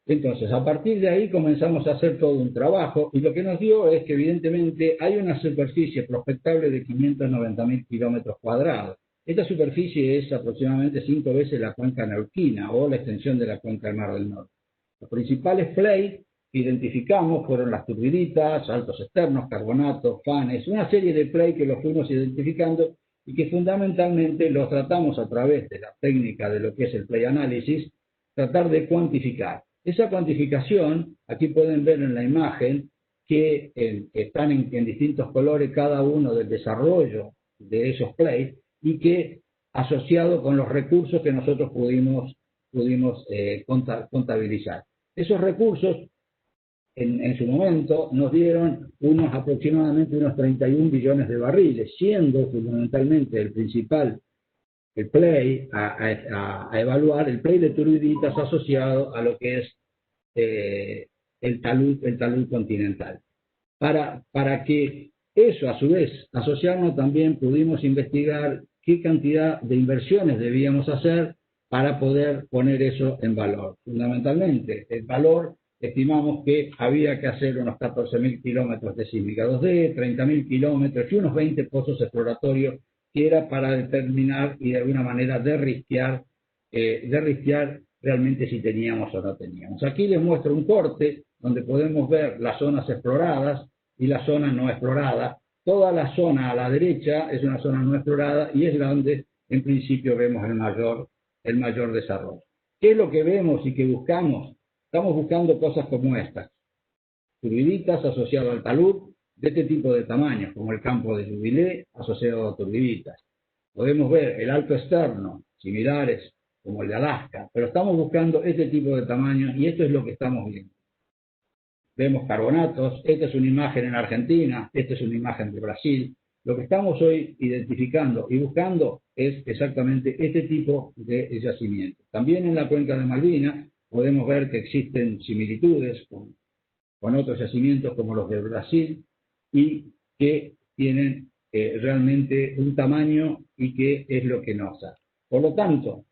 Entonces, a partir de ahí comenzamos a hacer todo un trabajo, y lo que nos dio es que evidentemente hay una superficie prospectable de 590.000 kilómetros cuadrados. Esta superficie es aproximadamente 5 veces la cuenca neuquina o la extensión de la cuenca del Mar del Norte. Los principales play que identificamos fueron las turbiditas, saltos externos, carbonatos, fanes, una serie de play que los fuimos identificando y que fundamentalmente los tratamos a través de la técnica de lo que es el play análisis, tratar de cuantificar. Esa cuantificación, aquí pueden ver en la imagen que están en distintos colores cada uno del desarrollo de esos plays, y que asociado con los recursos que nosotros pudimos contabilizar. Esos recursos en su momento nos dieron aproximadamente unos 31 billones de barriles, siendo fundamentalmente el principal, el play a evaluar, el play de turbiditas asociado a lo que es el talud continental. Para que eso, a su vez, asociarnos, también pudimos investigar qué cantidad de inversiones debíamos hacer para poder poner eso en valor. Fundamentalmente, el valor, estimamos que había que hacer unos 14.000 kilómetros de sísmica 2D, 30.000 kilómetros y unos 20 pozos exploratorios, que era para determinar y de alguna manera de risquear realmente si teníamos o no teníamos. Aquí les muestro un corte donde podemos ver las zonas exploradas y la zona no explorada. Toda la zona a la derecha es una zona no explorada y es donde en principio vemos el mayor desarrollo. ¿Qué es lo que vemos y que buscamos? Estamos buscando cosas como estas: turbiditas asociadas al talud de este tipo de tamaños, como el campo de Jubilee asociado a turbiditas. Podemos ver el alto externo, similares como el de Alaska, pero estamos buscando este tipo de tamaños y esto es lo que estamos viendo. Vemos carbonatos, esta es una imagen en Argentina, esta es una imagen de Brasil. Lo que estamos hoy identificando y buscando es exactamente este tipo de yacimientos. También en la cuenca de Malvinas podemos ver que existen similitudes con otros yacimientos como los de Brasil y que tienen realmente un tamaño y que es lo que nos da. Por lo tanto,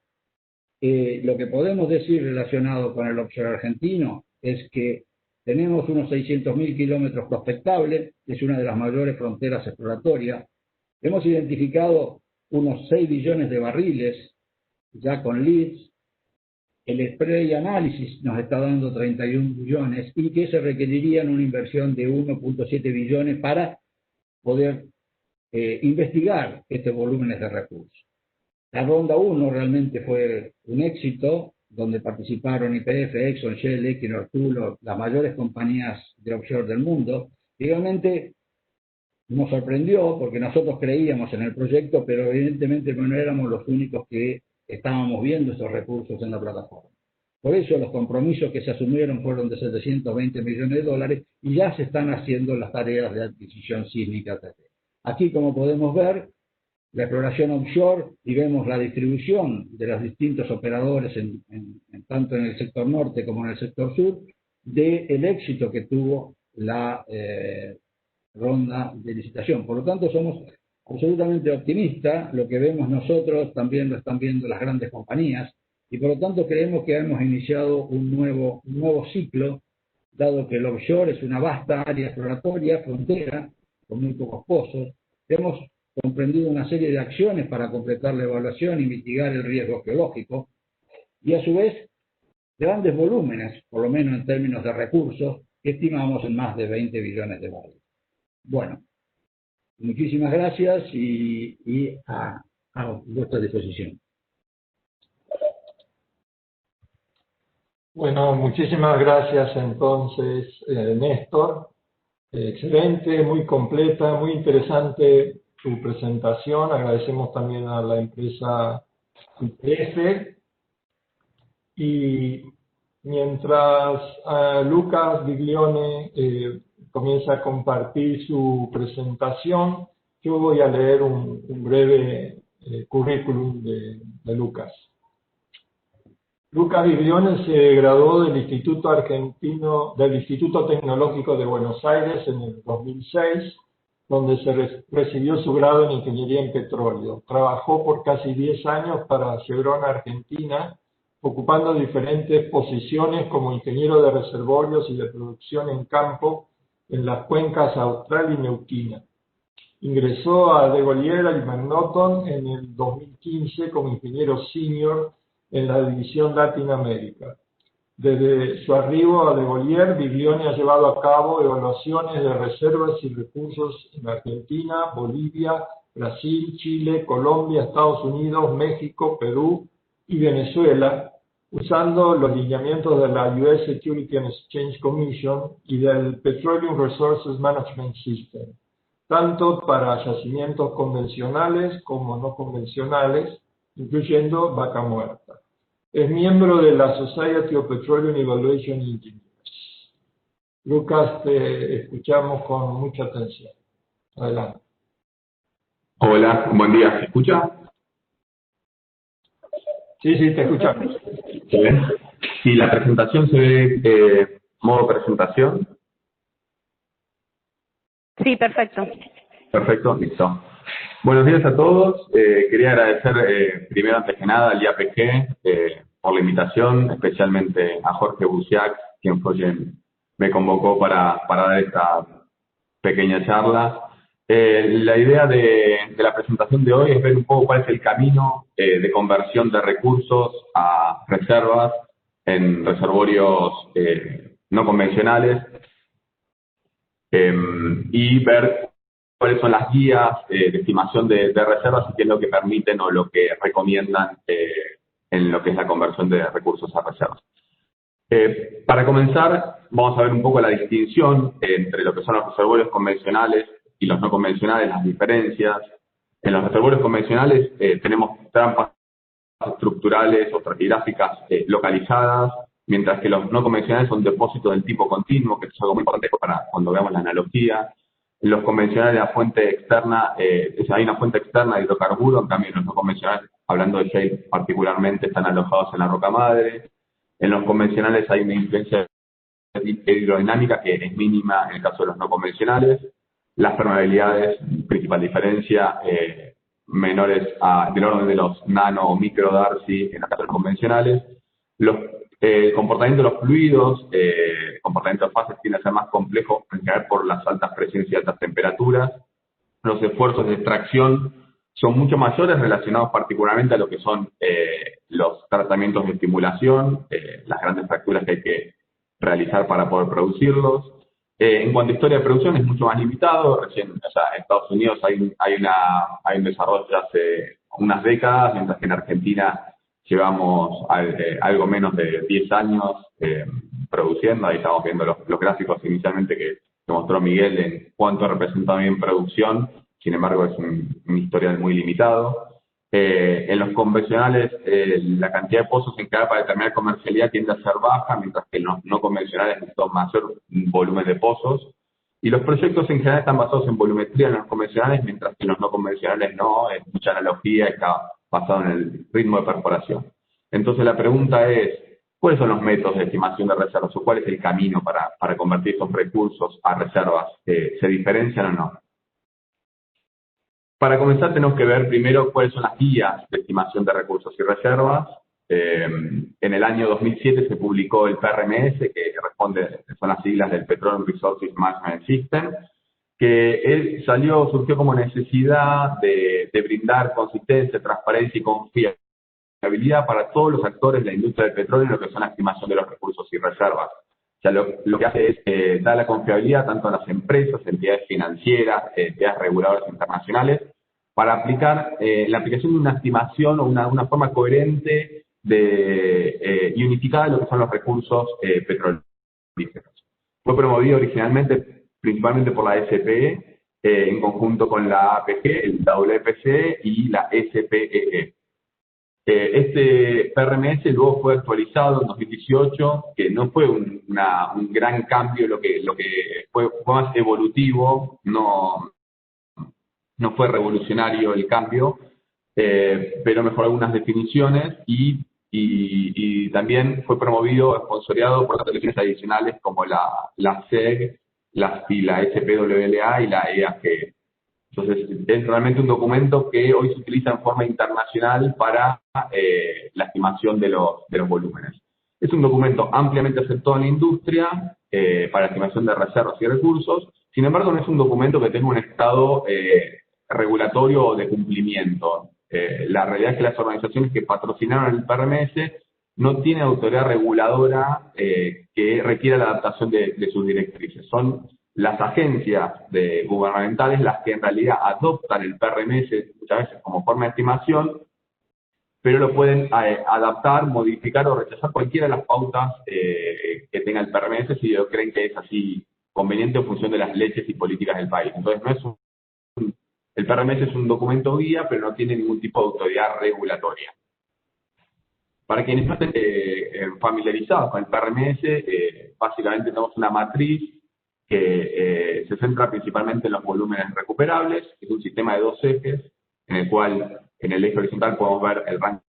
lo que podemos decir relacionado con el offshore argentino es que tenemos unos 600.000 kilómetros prospectables, es una de las mayores fronteras exploratorias. Hemos identificado unos 6 billones de barriles ya con leads. El spray análisis nos está dando 31 billones y que se requerirían una inversión de 1.7 billones para poder investigar estos volúmenes de recursos. La ronda 1 realmente fue un éxito, donde participaron YPF, Exxon, Shell, Equinor, Tullow, las mayores compañías de offshore del mundo. Y realmente nos sorprendió porque nosotros creíamos en el proyecto, pero evidentemente no éramos los únicos que estábamos viendo esos recursos en la plataforma. Por eso los compromisos que se asumieron fueron de 720 millones de dólares y ya se están haciendo las tareas de adquisición sísmica. Aquí, como podemos ver, la exploración offshore y vemos la distribución de los distintos operadores tanto en el sector norte como en el sector sur, del éxito que tuvo la ronda de licitación. Por lo tanto, somos absolutamente optimistas. Lo que vemos nosotros también lo están viendo las grandes compañías y por lo tanto creemos que hemos iniciado un nuevo ciclo, dado que el offshore es una vasta área exploratoria, frontera, con muy pocos pozos. Hemos comprendido una serie de acciones para completar la evaluación y mitigar el riesgo geológico, y a su vez grandes volúmenes, por lo menos en términos de recursos, que estimamos en más de 20 billones de barriles. Bueno, muchísimas gracias y a vuestra disposición. Bueno, muchísimas gracias entonces, Néstor. Excelente, muy completa, muy interesante tu presentación. Agradecemos también a la empresa YPF. Y mientras Lucas Biglione comienza a compartir su presentación, yo voy a leer un breve currículum de Lucas. Lucas Biglione se graduó del Instituto Tecnológico de Buenos Aires en el 2006, donde se recibió su grado en Ingeniería en Petróleo. Trabajó por casi 10 años para Chevron Argentina, ocupando diferentes posiciones como ingeniero de reservorios y de producción en campo en las cuencas Austral y Neuquina. Ingresó a De Goliera y McNaughton en el 2015 como ingeniero senior en la división Latinoamérica. Desde su arribo a De Golier, Biglione ha llevado a cabo evaluaciones de reservas y recursos en Argentina, Bolivia, Brasil, Chile, Colombia, Estados Unidos, México, Perú y Venezuela, usando los lineamientos de la US Security and Exchange Commission y del Petroleum Resources Management System, tanto para yacimientos convencionales como no convencionales, incluyendo Vaca Muerta. Es miembro de la Society of Petroleum Evaluation Engineers. Lucas, te escuchamos con mucha atención. Adelante. Hola, buen día. ¿Se escucha? Sí, te escuchamos. ¿Se ve? Sí, la presentación se ve modo presentación. Sí, perfecto. Perfecto, listo. Buenos días a todos. Quería agradecer primero, antes que nada, al IAPG por la invitación, especialmente a Jorge Busiak, quien fue quien me convocó para dar esta pequeña charla. La idea de la presentación de hoy es ver un poco cuál es el camino de conversión de recursos a reservas en reservorios no convencionales y ver cuáles son las guías de estimación de reservas y qué es lo que permiten o lo que recomiendan en lo que es la conversión de recursos a reservas. Para comenzar, vamos a ver un poco la distinción entre lo que son los reservorios convencionales y los no convencionales, las diferencias. En los reservorios convencionales tenemos trampas estructurales o estratigráficas localizadas, mientras que los no convencionales son depósitos del tipo continuo, que es algo muy importante para cuando veamos la analogía. En los convencionales la fuente externa, hay una fuente externa de hidrocarburo, en cambio en los no convencionales, hablando de shale particularmente, están alojados en la roca madre. En los convencionales hay una influencia hidrodinámica que es mínima en el caso de los no convencionales. Las permeabilidades, principal diferencia, menores del orden de los nano o micro Darcy en el caso de los convencionales. El comportamiento de los fluidos, comportamiento de fases tiende a ser más complejo en general por las altas presiones y altas temperaturas. Los esfuerzos de extracción son mucho mayores relacionados particularmente a lo que son los tratamientos de estimulación, las grandes fracturas que hay que realizar para poder producirlos. En cuanto a historia de producción es mucho más limitado. Recién, o sea, en Estados Unidos hay un desarrollo de hace unas décadas, mientras que en Argentina llevamos algo menos de 10 años produciendo. Ahí estamos viendo los gráficos inicialmente que mostró Miguel en cuánto ha representado bien producción. Sin embargo, es un historial muy limitado. En los convencionales, la cantidad de pozos en cada para determinar comercialidad tiende a ser baja, mientras que en los no convencionales necesitan mayor volumen de pozos. Y los proyectos en general están basados en volumetría en los convencionales, mientras que en los no convencionales no, es mucha analogía y está basado en el ritmo de perforación. Entonces la pregunta es, ¿cuáles son los métodos de estimación de reservas o cuál es el camino para convertir esos recursos a reservas? ¿Se diferencian o no? Para comenzar tenemos que ver primero cuáles son las guías de estimación de recursos y reservas. En el año 2007 se publicó el PRMS, que son las siglas del Petroleum Resources Management System, que surgió como necesidad de brindar consistencia, transparencia y confiabilidad para todos los actores de la industria del petróleo en lo que son la estimación de los recursos y reservas. O sea, lo que hace es dar la confiabilidad tanto a las empresas, entidades financieras, entidades reguladoras internacionales, para aplicar la aplicación de una estimación o una forma coherente y unificada de lo que son los recursos petrolíferos. Fue promovido originalmente principalmente por la SPE, en conjunto con la APG, el WPC y la SPEE. Este PRMS luego fue actualizado en 2018, que no fue un gran cambio, lo que fue más evolutivo, no fue revolucionario el cambio, pero mejoró algunas definiciones y también fue promovido, sponsoreado por otras televisiones adicionales como la SEG, la SPWLA y la EAG. Entonces, es realmente un documento que hoy se utiliza en forma internacional para la estimación de los volúmenes. Es un documento ampliamente aceptado en la industria para la estimación de reservas y recursos. Sin embargo, no es un documento que tenga un estado regulatorio o de cumplimiento. La realidad es que las organizaciones que patrocinaron el PRMS no tienen autoridad reguladora que requiera la adaptación de sus directrices. Son las agencias gubernamentales las que en realidad adoptan el PRMS muchas veces como forma de estimación, pero lo pueden adaptar, modificar o rechazar cualquiera de las pautas que tenga el PRMS si ellos creen que es así conveniente en función de las leyes y políticas del país. Entonces, no es el PRMS es un documento guía, pero no tiene ningún tipo de autoridad regulatoria. Para quienes no estén familiarizados con el PRMS, básicamente tenemos una matriz que se centra principalmente en los volúmenes recuperables. Es un sistema de dos ejes, en el cual en el eje horizontal podemos ver el rango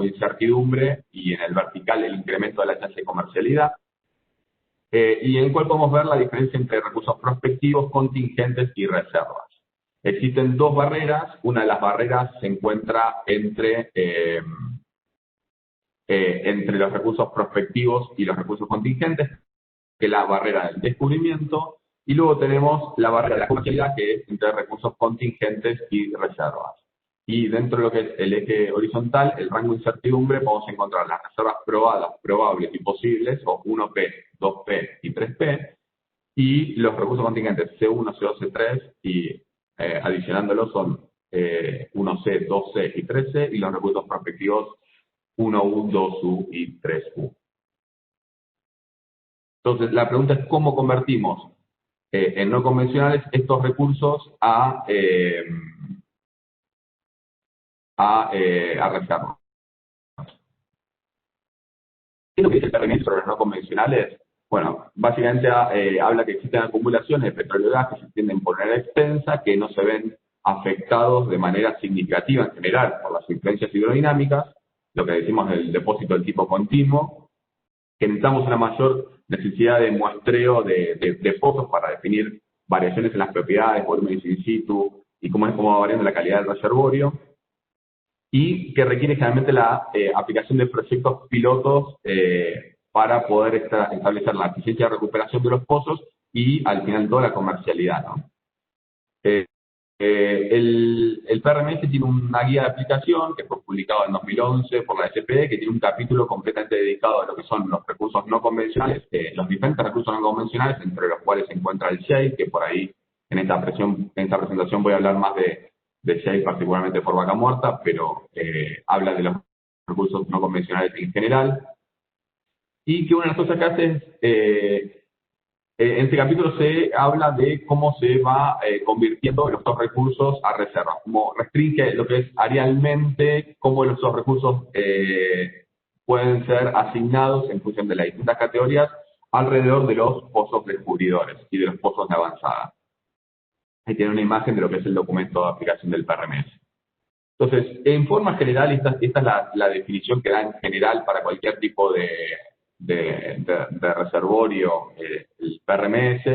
de incertidumbre y en el vertical el incremento de la chance de comercialidad. Y en el cual podemos ver la diferencia entre recursos prospectivos, contingentes y reservas. Existen dos barreras. Una de las barreras se encuentra entre los recursos prospectivos y los recursos contingentes, que es la barrera del descubrimiento, y luego tenemos la barrera de la comercialidad, que es entre recursos contingentes y reservas. Y dentro de lo que es el eje horizontal, el rango de incertidumbre, podemos encontrar las reservas probadas, probables y posibles, o 1P, 2P y 3P, y los recursos contingentes C1, C2, C3, y adicionándolos son 1C, 2C y 3C, y los recursos prospectivos 1U, 2U y 3U. Entonces, la pregunta es cómo convertimos en no convencionales estos recursos a reservas. ¿Qué es lo que dice el PRMS sobre los no convencionales? Bueno, básicamente habla que existen acumulaciones de petróleo y gas que se extienden por una área extensa, que no se ven afectados de manera significativa en general por las influencias hidrodinámicas, lo que decimos del depósito del tipo continuo, que necesitamos una mayor necesidad de muestreo de pozos para definir variaciones en las propiedades, volúmenes in situ y cómo va variando la calidad del reservorio, y que requiere generalmente la aplicación de proyectos pilotos para poder establecer la eficiencia de recuperación de los pozos y al final toda la comercialidad, ¿no? El PRMS tiene una guía de aplicación que fue publicada en 2011 por la SPE, que tiene un capítulo completamente dedicado a lo que son los recursos no convencionales, los diferentes recursos no convencionales, entre los cuales se encuentra el shale, que por ahí en esta presentación voy a hablar más de shale, particularmente por Vaca Muerta, pero habla de los recursos no convencionales en general. Y que una de las cosas que hace es, en este capítulo se habla de cómo se va convirtiendo estos recursos a reservas, cómo restringe lo que es arealmente, cómo estos recursos pueden ser asignados en función de las distintas categorías alrededor de los pozos descubridores y de los pozos de avanzada. Ahí tiene una imagen de lo que es el documento de aplicación del PRMS. Entonces, en forma general, esta es la definición que da en general para cualquier tipo de reservorio, el PRMS.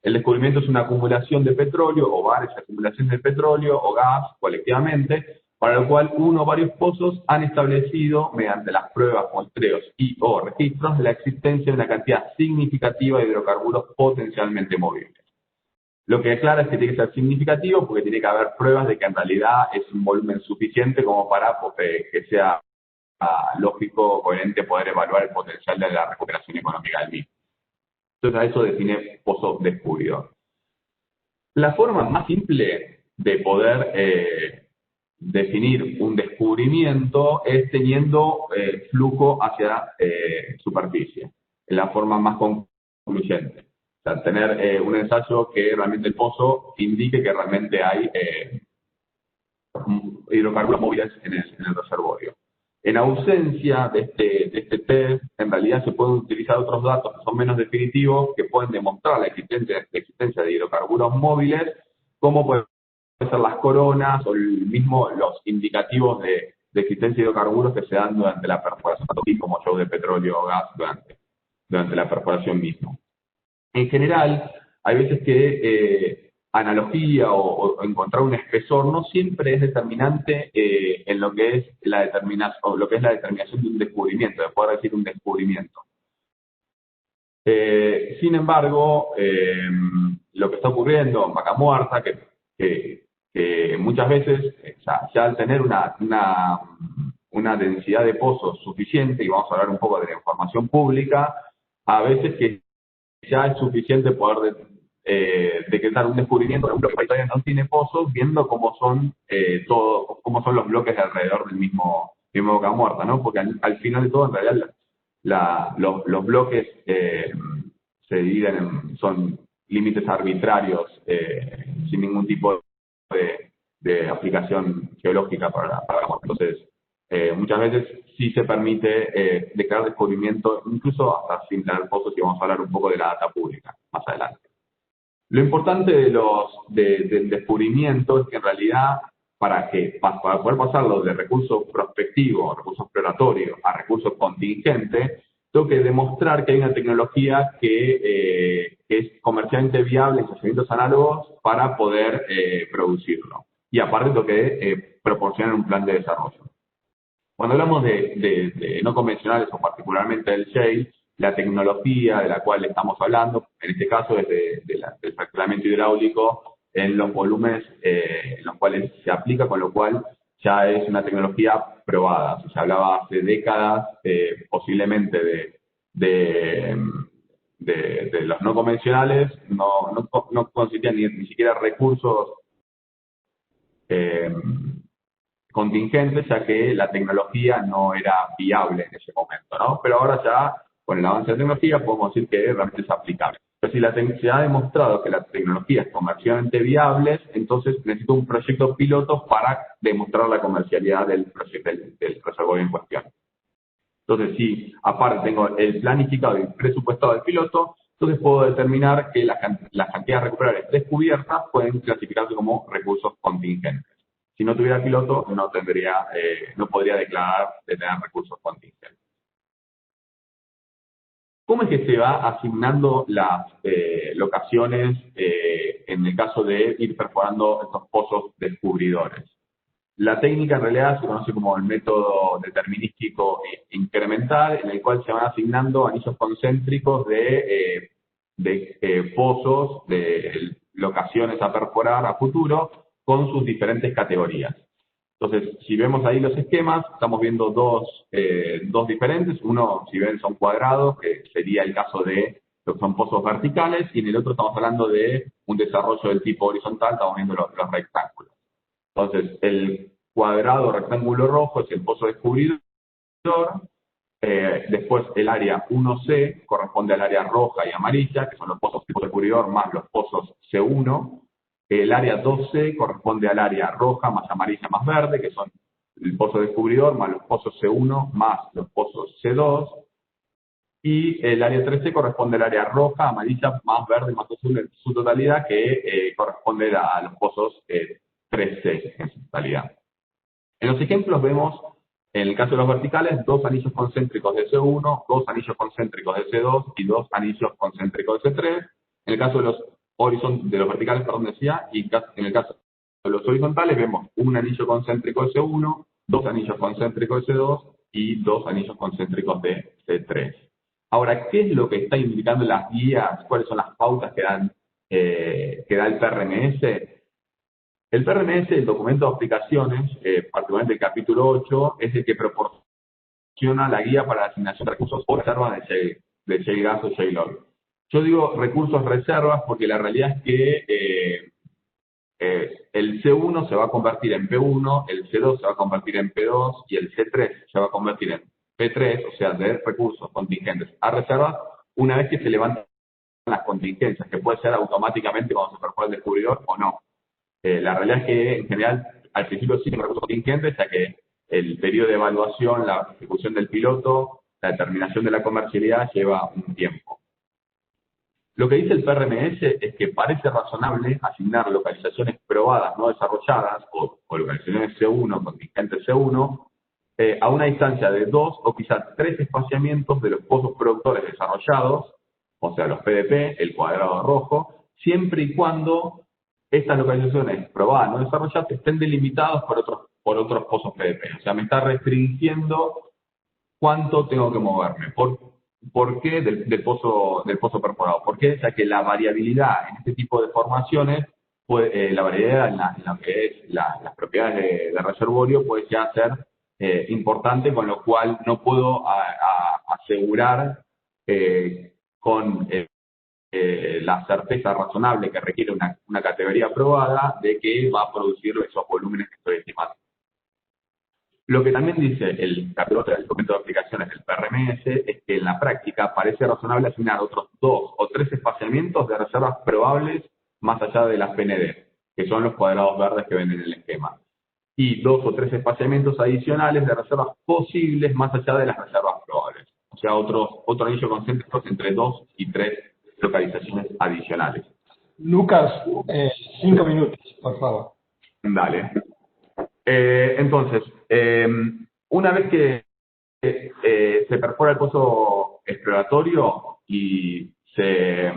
El descubrimiento es una acumulación de petróleo o varias acumulaciones de petróleo o gas colectivamente, para lo cual uno o varios pozos han establecido mediante las pruebas, muestreos y o registros la existencia de una cantidad significativa de hidrocarburos potencialmente movibles. Lo que aclara es que tiene que ser significativo porque tiene que haber pruebas de que en realidad es un volumen suficiente como para que sea lógico, coherente, poder evaluar el potencial de la recuperación económica del mismo. Entonces, a eso define pozo descubridor. La forma más simple de poder definir un descubrimiento es teniendo flujo hacia superficie, en la forma más concluyente. O sea, tener un ensayo que realmente el pozo indique que realmente hay hidrocarburos móviles en el reservorio. En ausencia de este test, en realidad se pueden utilizar otros datos que son menos definitivos, que pueden demostrar la existencia de hidrocarburos móviles, como pueden ser las coronas o los indicativos de existencia de hidrocarburos que se dan durante la perforación, como show de petróleo o gas durante la perforación misma. En general, hay veces que analogía o encontrar un espesor no siempre es determinante en lo que es la determinación de un descubrimiento, de poder decir un descubrimiento. Sin embargo, lo que está ocurriendo en Vaca Muerta, que muchas veces, ya al tener una densidad de pozos suficiente, y vamos a hablar un poco de la información pública, a veces que ya es suficiente poder decretar un descubrimiento de un bloque que todavía no tiene pozos, viendo cómo son los bloques alrededor del mismo Vaca Muerta, ¿no? Porque al final de todo, en realidad, los bloques se dividen son límites arbitrarios, sin ningún tipo de aplicación geológica para Vaca Muerta. Entonces, Muchas veces sí se permite declarar descubrimiento, incluso hasta sin tener pozos, y vamos a hablar un poco de la data pública más adelante. Lo importante del descubrimiento es que en realidad para poder pasarlo de recurso prospectivo, recurso exploratorio, a recurso contingente, tengo que demostrar que hay una tecnología que es comercialmente viable en yacimientos análogos para poder producirlo. Y aparte tengo que proporcionar un plan de desarrollo. Cuando hablamos de no convencionales o particularmente del shale, la tecnología de la cual estamos hablando, en este caso es del fracturamiento hidráulico en los volúmenes en los cuales se aplica, con lo cual ya es una tecnología probada. Si se hablaba hace décadas posiblemente de los no convencionales, no consistían ni siquiera recursos contingentes, ya que la tecnología no era viable en ese momento, ¿no? Pero ahora ya, con el avance de la tecnología, podemos decir que realmente es aplicable. Pero si se ha demostrado que la tecnología es comercialmente viable, entonces necesito un proyecto piloto para demostrar la comercialidad del reservorio en cuestión. Entonces, si aparte tengo el planificado y presupuestado del piloto, entonces puedo determinar que las cantidades recuperables descubiertas pueden clasificarse como recursos contingentes. Si no tuviera piloto, no podría declarar de tener recursos contingentes. ¿Cómo es que se va asignando las locaciones en el caso de ir perforando estos pozos descubridores? La técnica en realidad se conoce como el método determinístico incremental, en el cual se van asignando anillos concéntricos de pozos, de locaciones a perforar a futuro, con sus diferentes categorías. Entonces, si vemos ahí los esquemas, estamos viendo dos diferentes. Uno, si ven, son cuadrados, que sería el caso de lo que son pozos verticales, y en el otro estamos hablando de un desarrollo del tipo horizontal, estamos viendo los rectángulos. Entonces, el cuadrado rectángulo rojo es el pozo descubridor. Después, el área 1C corresponde al área roja y amarilla, que son los pozos tipo descubridor más los pozos C1. El área 2C corresponde al área roja más amarilla más verde, que son el pozo descubridor más los pozos C1 más los pozos C2. Y el área 3C corresponde al área roja, amarilla más verde más azul en su totalidad, que corresponde a los pozos 3C en su totalidad. En los ejemplos vemos, en el caso de los verticales, 2 anillos concéntricos de C1, 2 anillos concéntricos de C2 y 2 anillos concéntricos de C3. En el caso de los verticales, y en el caso de los horizontales vemos un anillo concéntrico de C1, 2 anillos concéntricos de C2 y 2 anillos concéntricos de C3. Ahora, ¿qué es lo que está indicando las guías? ¿Cuáles son las pautas que da el PRMS? El PRMS, el documento de aplicaciones, particularmente el capítulo 8, es el que proporciona la guía para la asignación de recursos o reservas de shale gas o shale oil. Yo digo recursos reservas porque la realidad es que el C1 se va a convertir en P1, el C2 se va a convertir en P2 y el C3 se va a convertir en P3, o sea, de recursos contingentes a reservas, una vez que se levantan las contingencias, que puede ser automáticamente cuando se perfora el descubridor o no. La realidad es que, en general, al principio sí hay recursos contingentes, ya que el periodo de evaluación, la ejecución del piloto, la determinación de la comercialidad lleva un tiempo. Lo que dice el PRMS es que parece razonable asignar localizaciones probadas no desarrolladas o localizaciones C1, contingentes C1, a una distancia de 2 o quizás 3 espaciamientos de los pozos productores desarrollados, o sea, los PDP, el cuadrado rojo, siempre y cuando estas localizaciones probadas no desarrolladas estén delimitadas por otros pozos PDP. O sea, me está restringiendo cuánto tengo que moverme. ¿Por qué del pozo perforado? ¿Por qué? Ya que la variabilidad en este tipo de formaciones, la variabilidad en lo que es las propiedades de reservorio puede ya ser importante, con lo cual no puedo asegurar con la certeza razonable que requiere una categoría aprobada de que va a producir esos volúmenes que estoy estimando. Lo que también dice el capítulo del documento de aplicaciones del PRMS es que en la práctica parece razonable asignar otros 2 o 3 espaciamientos de reservas probables más allá de las PND, que son los cuadrados verdes que ven en el esquema. y 2 o 3 espaciamientos adicionales de reservas posibles más allá de las reservas probables. O sea, otro anillo concéntrico entre 2 y 3 localizaciones adicionales. Lucas, 5 minutos, por favor. Dale. Entonces, una vez que se perfora el pozo exploratorio y se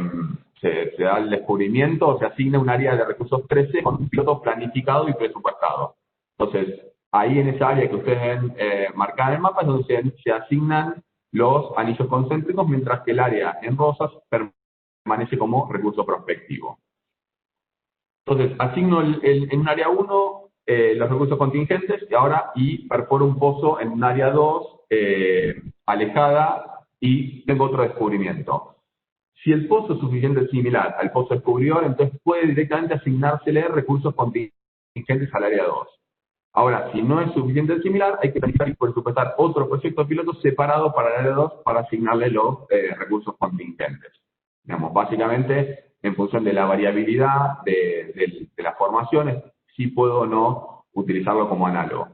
da el descubrimiento, se asigna un área de recursos 13 con un piloto planificado y presupuestado. Entonces, ahí en esa área que ustedes ven marcada en el mapa es donde se asignan los anillos concéntricos, mientras que el área en rosas permanece como recurso prospectivo. Entonces, asigno en un área 1 los recursos contingentes y perforo un pozo en un área 2 alejada y tengo otro descubrimiento. Si el pozo es suficientemente similar al pozo descubridor, entonces puede directamente asignársele recursos contingentes al área 2. Ahora, si no es suficientemente similar, hay que planificar y presupuestar otro proyecto piloto separado para el área 2 para asignarle los recursos contingentes. Digamos, básicamente, en función de la variabilidad de las formaciones, si puedo o no utilizarlo como análogo.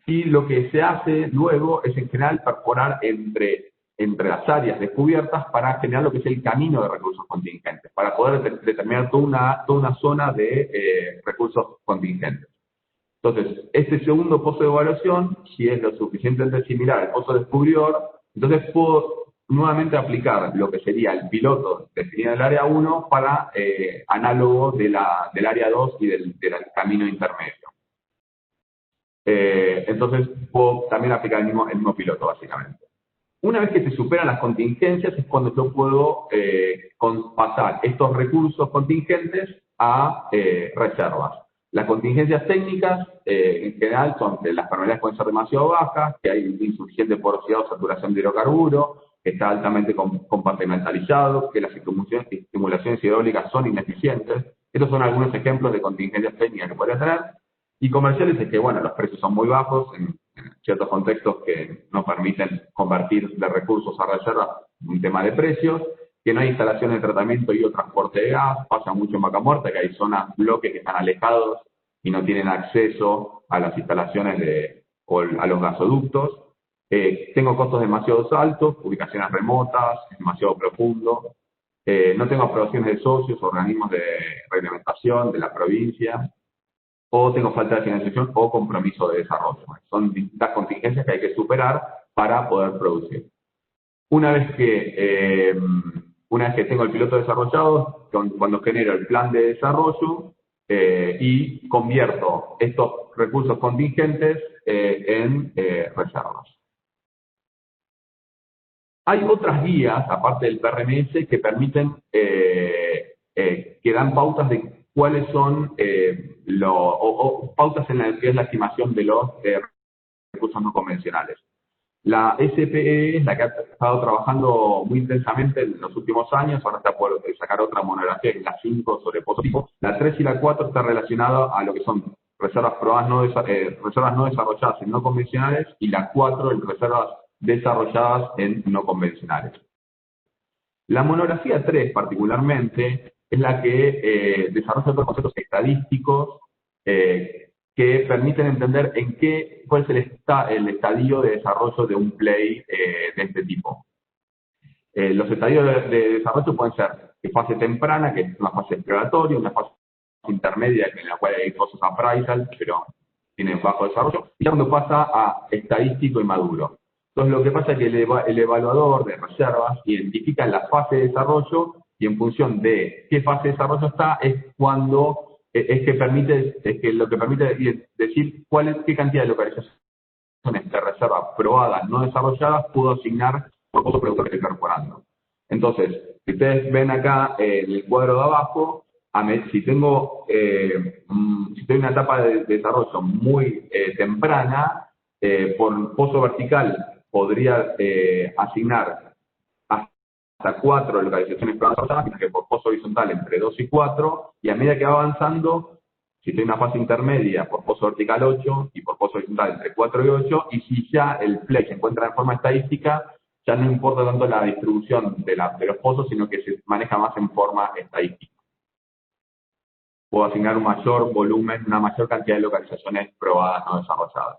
Y lo que se hace luego es en general perforar entre las áreas descubiertas para generar lo que es el camino de recursos contingentes, para poder determinar toda una zona de recursos contingentes. Entonces, este segundo pozo de evaluación, si es lo suficientemente similar al pozo descubridor, entonces puedo nuevamente aplicar lo que sería el piloto definido en el área 1 para análogo del área 2 y del camino intermedio. Entonces, puedo también aplicar el mismo piloto, básicamente. Una vez que se superan las contingencias es cuando yo puedo pasar estos recursos contingentes a reservas. Las contingencias técnicas, en general, son que las permeabilidades pueden ser demasiado bajas, que hay insuficiente porosidad o saturación de hidrocarburo, que está altamente compartimentalizado, que las estimulaciones hidráulicas son ineficientes. Estos son algunos ejemplos de contingencias técnicas que podría tener. Y comerciales es que, bueno, los precios son muy bajos en ciertos contextos que no permiten convertir de recursos a reservas un tema de precios, que no hay instalaciones de tratamiento y o transporte de gas, pasa mucho en Vaca Muerta, que hay zonas, bloques que están alejados y no tienen acceso a las instalaciones o a los gasoductos. Tengo costos demasiado altos, ubicaciones remotas, demasiado profundo. No tengo aprobaciones de socios, organismos de reglamentación de la provincia, o tengo falta de financiación o compromiso de desarrollo. Son distintas contingencias que hay que superar para poder producir. Una vez que tengo el piloto desarrollado, cuando genero el plan de desarrollo y convierto estos recursos contingentes en reservas. Hay otras guías, aparte del PRMS, que permiten, que dan pautas de cuáles son pautas en las que es la estimación de los recursos no convencionales. La SPE es la que ha estado trabajando muy intensamente en los últimos años, ahora está por sacar otra monografía, que es la 5 sobre pozo tipo. La 3 y la 4 está relacionada a lo que son reservas probadas reservas no desarrolladas en no convencionales, y la 4 en reservas desarrolladas en no convencionales. La monografía 3 particularmente es la que desarrolla otros conceptos estadísticos que permiten entender cuál es el estadio de desarrollo de un play de este tipo. Los estadios de desarrollo pueden ser de fase temprana, que es una fase exploratoria, una fase intermedia, en la cual hay cosas appraisal, pero tienen bajo desarrollo, y cuando pasa a estadístico y maduro. Entonces, lo que pasa es que el evaluador de reservas identifica la fase de desarrollo, y en función de qué fase de desarrollo está, es lo que permite decir qué cantidad de localizaciones de reservas probadas no desarrolladas puedo asignar por pozo productor que estoy perforando. Entonces, si ustedes ven acá en el cuadro de abajo, si tengo una etapa de desarrollo muy temprana, por pozo vertical podría asignar hasta 4 localizaciones probadas, sino que por pozo horizontal entre 2 y 4, y a medida que va avanzando, si estoy en una fase intermedia, por pozo vertical 8, y por pozo horizontal entre 4 y 8, y si ya el play se encuentra en forma estadística, ya no importa tanto la distribución de los pozos, sino que se maneja más en forma estadística. puedo asignar un mayor volumen, una mayor cantidad de localizaciones probadas no desarrolladas.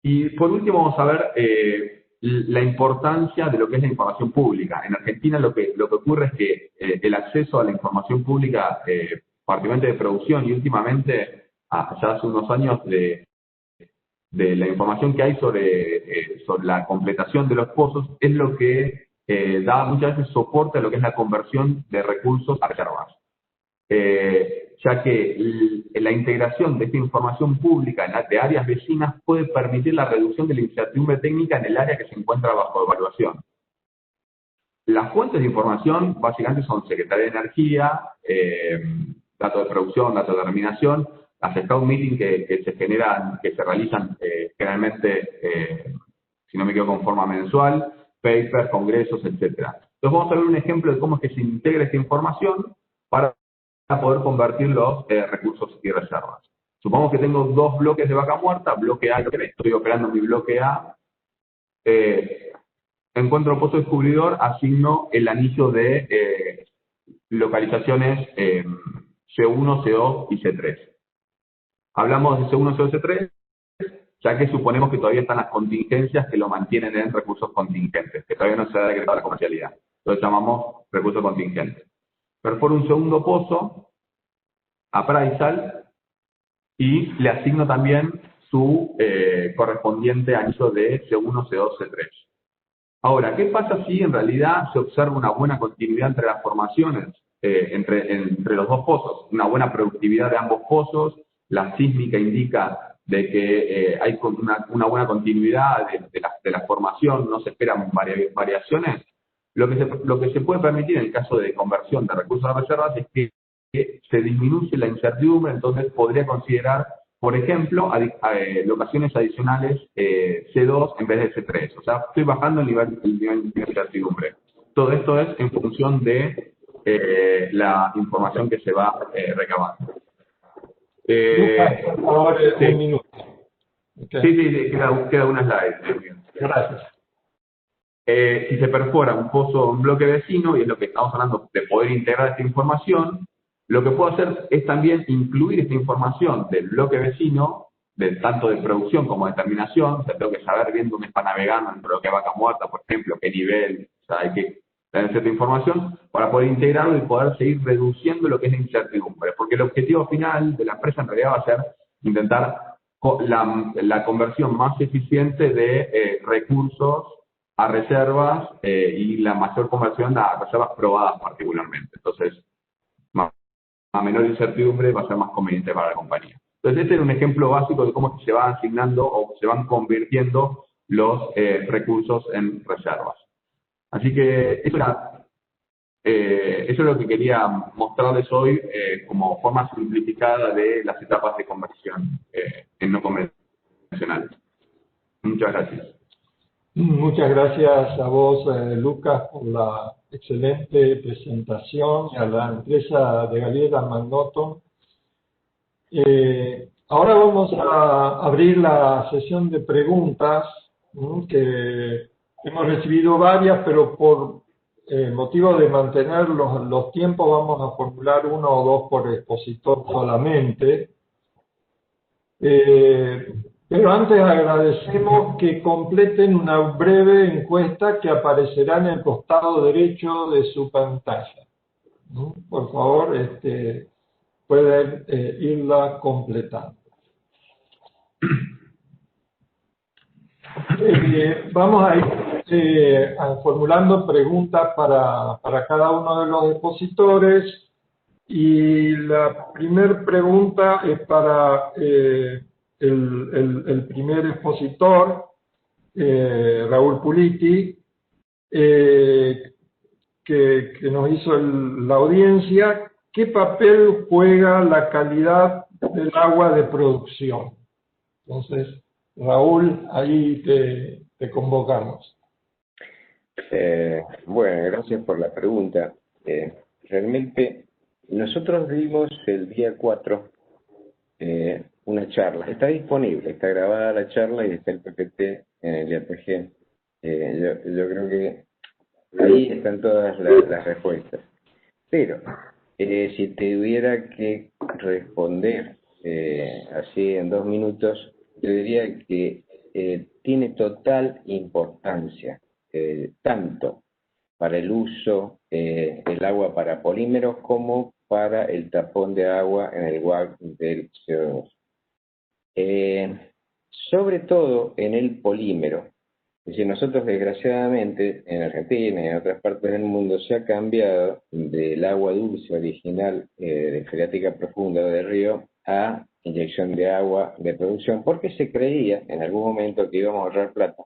Y por último vamos a ver la importancia de lo que es la información pública. En Argentina lo que ocurre es que el acceso a la información pública, particularmente de producción y últimamente, ya hace unos años, de la información que hay sobre la completación de los pozos, es lo que da muchas veces soporte a lo que es la conversión de recursos a reservas. Ya que la integración de esta información pública de áreas vecinas puede permitir la reducción de la incertidumbre técnica en el área que se encuentra bajo evaluación. Las fuentes de información básicamente son Secretaría de Energía, datos de producción, datos de terminación, las scout meetings que se realizan generalmente, si no me equivoco, con forma mensual, papers, congresos, etcétera. Entonces vamos a ver un ejemplo de cómo es que se integra esta información para poder convertir los recursos y reservas. Supongamos que tengo dos bloques de vaca muerta, bloque A, estoy operando mi bloque A, encuentro pozo descubridor, asigno el anillo de localizaciones C1, C2 y C3. Hablamos de C1, C2, C3, ya que suponemos que todavía están las contingencias que lo mantienen en recursos contingentes, que todavía no se ha decretado la comercialidad. Entonces llamamos recursos contingentes. Perforo un segundo pozo, appraisal, y le asigno también su correspondiente anillo de C1, C2, C3. Ahora, ¿qué pasa si en realidad se observa una buena continuidad entre las formaciones, entre los dos pozos? Una buena productividad de ambos pozos, la sísmica indica de que hay una buena continuidad de la formación, no se esperan variaciones. Lo que se puede permitir en el caso de conversión de recursos a reservas es que se disminuye la incertidumbre, entonces podría considerar, por ejemplo, locaciones adicionales C2 en vez de C3. O sea, estoy bajando el nivel de incertidumbre. Todo esto es en función de la información que se va recabando. Lucas, por favor, sí. un minuto. Okay. Sí, queda una slide. Gracias. Si se perfora un pozo, un bloque vecino, y es lo que estamos hablando de poder integrar esta información, lo que puedo hacer es también incluir esta información del bloque vecino, tanto de producción como de terminación. O sea, tengo que saber bien dónde está navegando el bloque de vaca muerta, por ejemplo, qué nivel, o sea, hay que tener cierta información para poder integrarlo y poder seguir reduciendo lo que es la incertidumbre. Porque el objetivo final de la empresa en realidad va a ser intentar la conversión más eficiente de recursos a reservas y la mayor conversión a reservas probadas particularmente. Entonces, a menor incertidumbre va a ser más conveniente para la compañía. Entonces, este es un ejemplo básico de cómo se van asignando o se van convirtiendo los recursos en reservas. Así que eso es lo que quería mostrarles hoy como forma simplificada de las etapas de conversión en no convencional. Muchas gracias. Muchas gracias a vos, Lucas, por la excelente presentación, y a la empresa de Galiera Magnoton. Ahora vamos a abrir la sesión de preguntas, que hemos recibido varias, pero por motivo de mantener los tiempos vamos a formular uno o dos por expositor solamente. Pero antes agradecemos que completen una breve encuesta que aparecerá en el costado derecho de su pantalla. Por favor, pueden irla completando. Vamos a ir formulando preguntas para cada uno de los expositores, y la primera pregunta es para el primer expositor, Raúl Puliti, que nos hizo la audiencia. ¿Qué papel juega la calidad del agua de producción? Entonces, Raúl, ahí te convocamos. Bueno, gracias por la pregunta. Realmente, nosotros dimos el día 4 una charla. Está disponible, está grabada la charla y está el PPT en el IAPG. Yo creo que ahí están todas las respuestas. Pero Si te tuviera que responder así en 2 minutos, yo diría que tiene total importancia, tanto para el uso del agua para polímeros como para el tapón de agua en el WAC del CO2. Sobre todo en el polímero. Es decir, nosotros desgraciadamente en Argentina y en otras partes del mundo se ha cambiado del agua dulce original de freática profunda o de río a inyección de agua de producción, porque se creía en algún momento que íbamos a ahorrar plata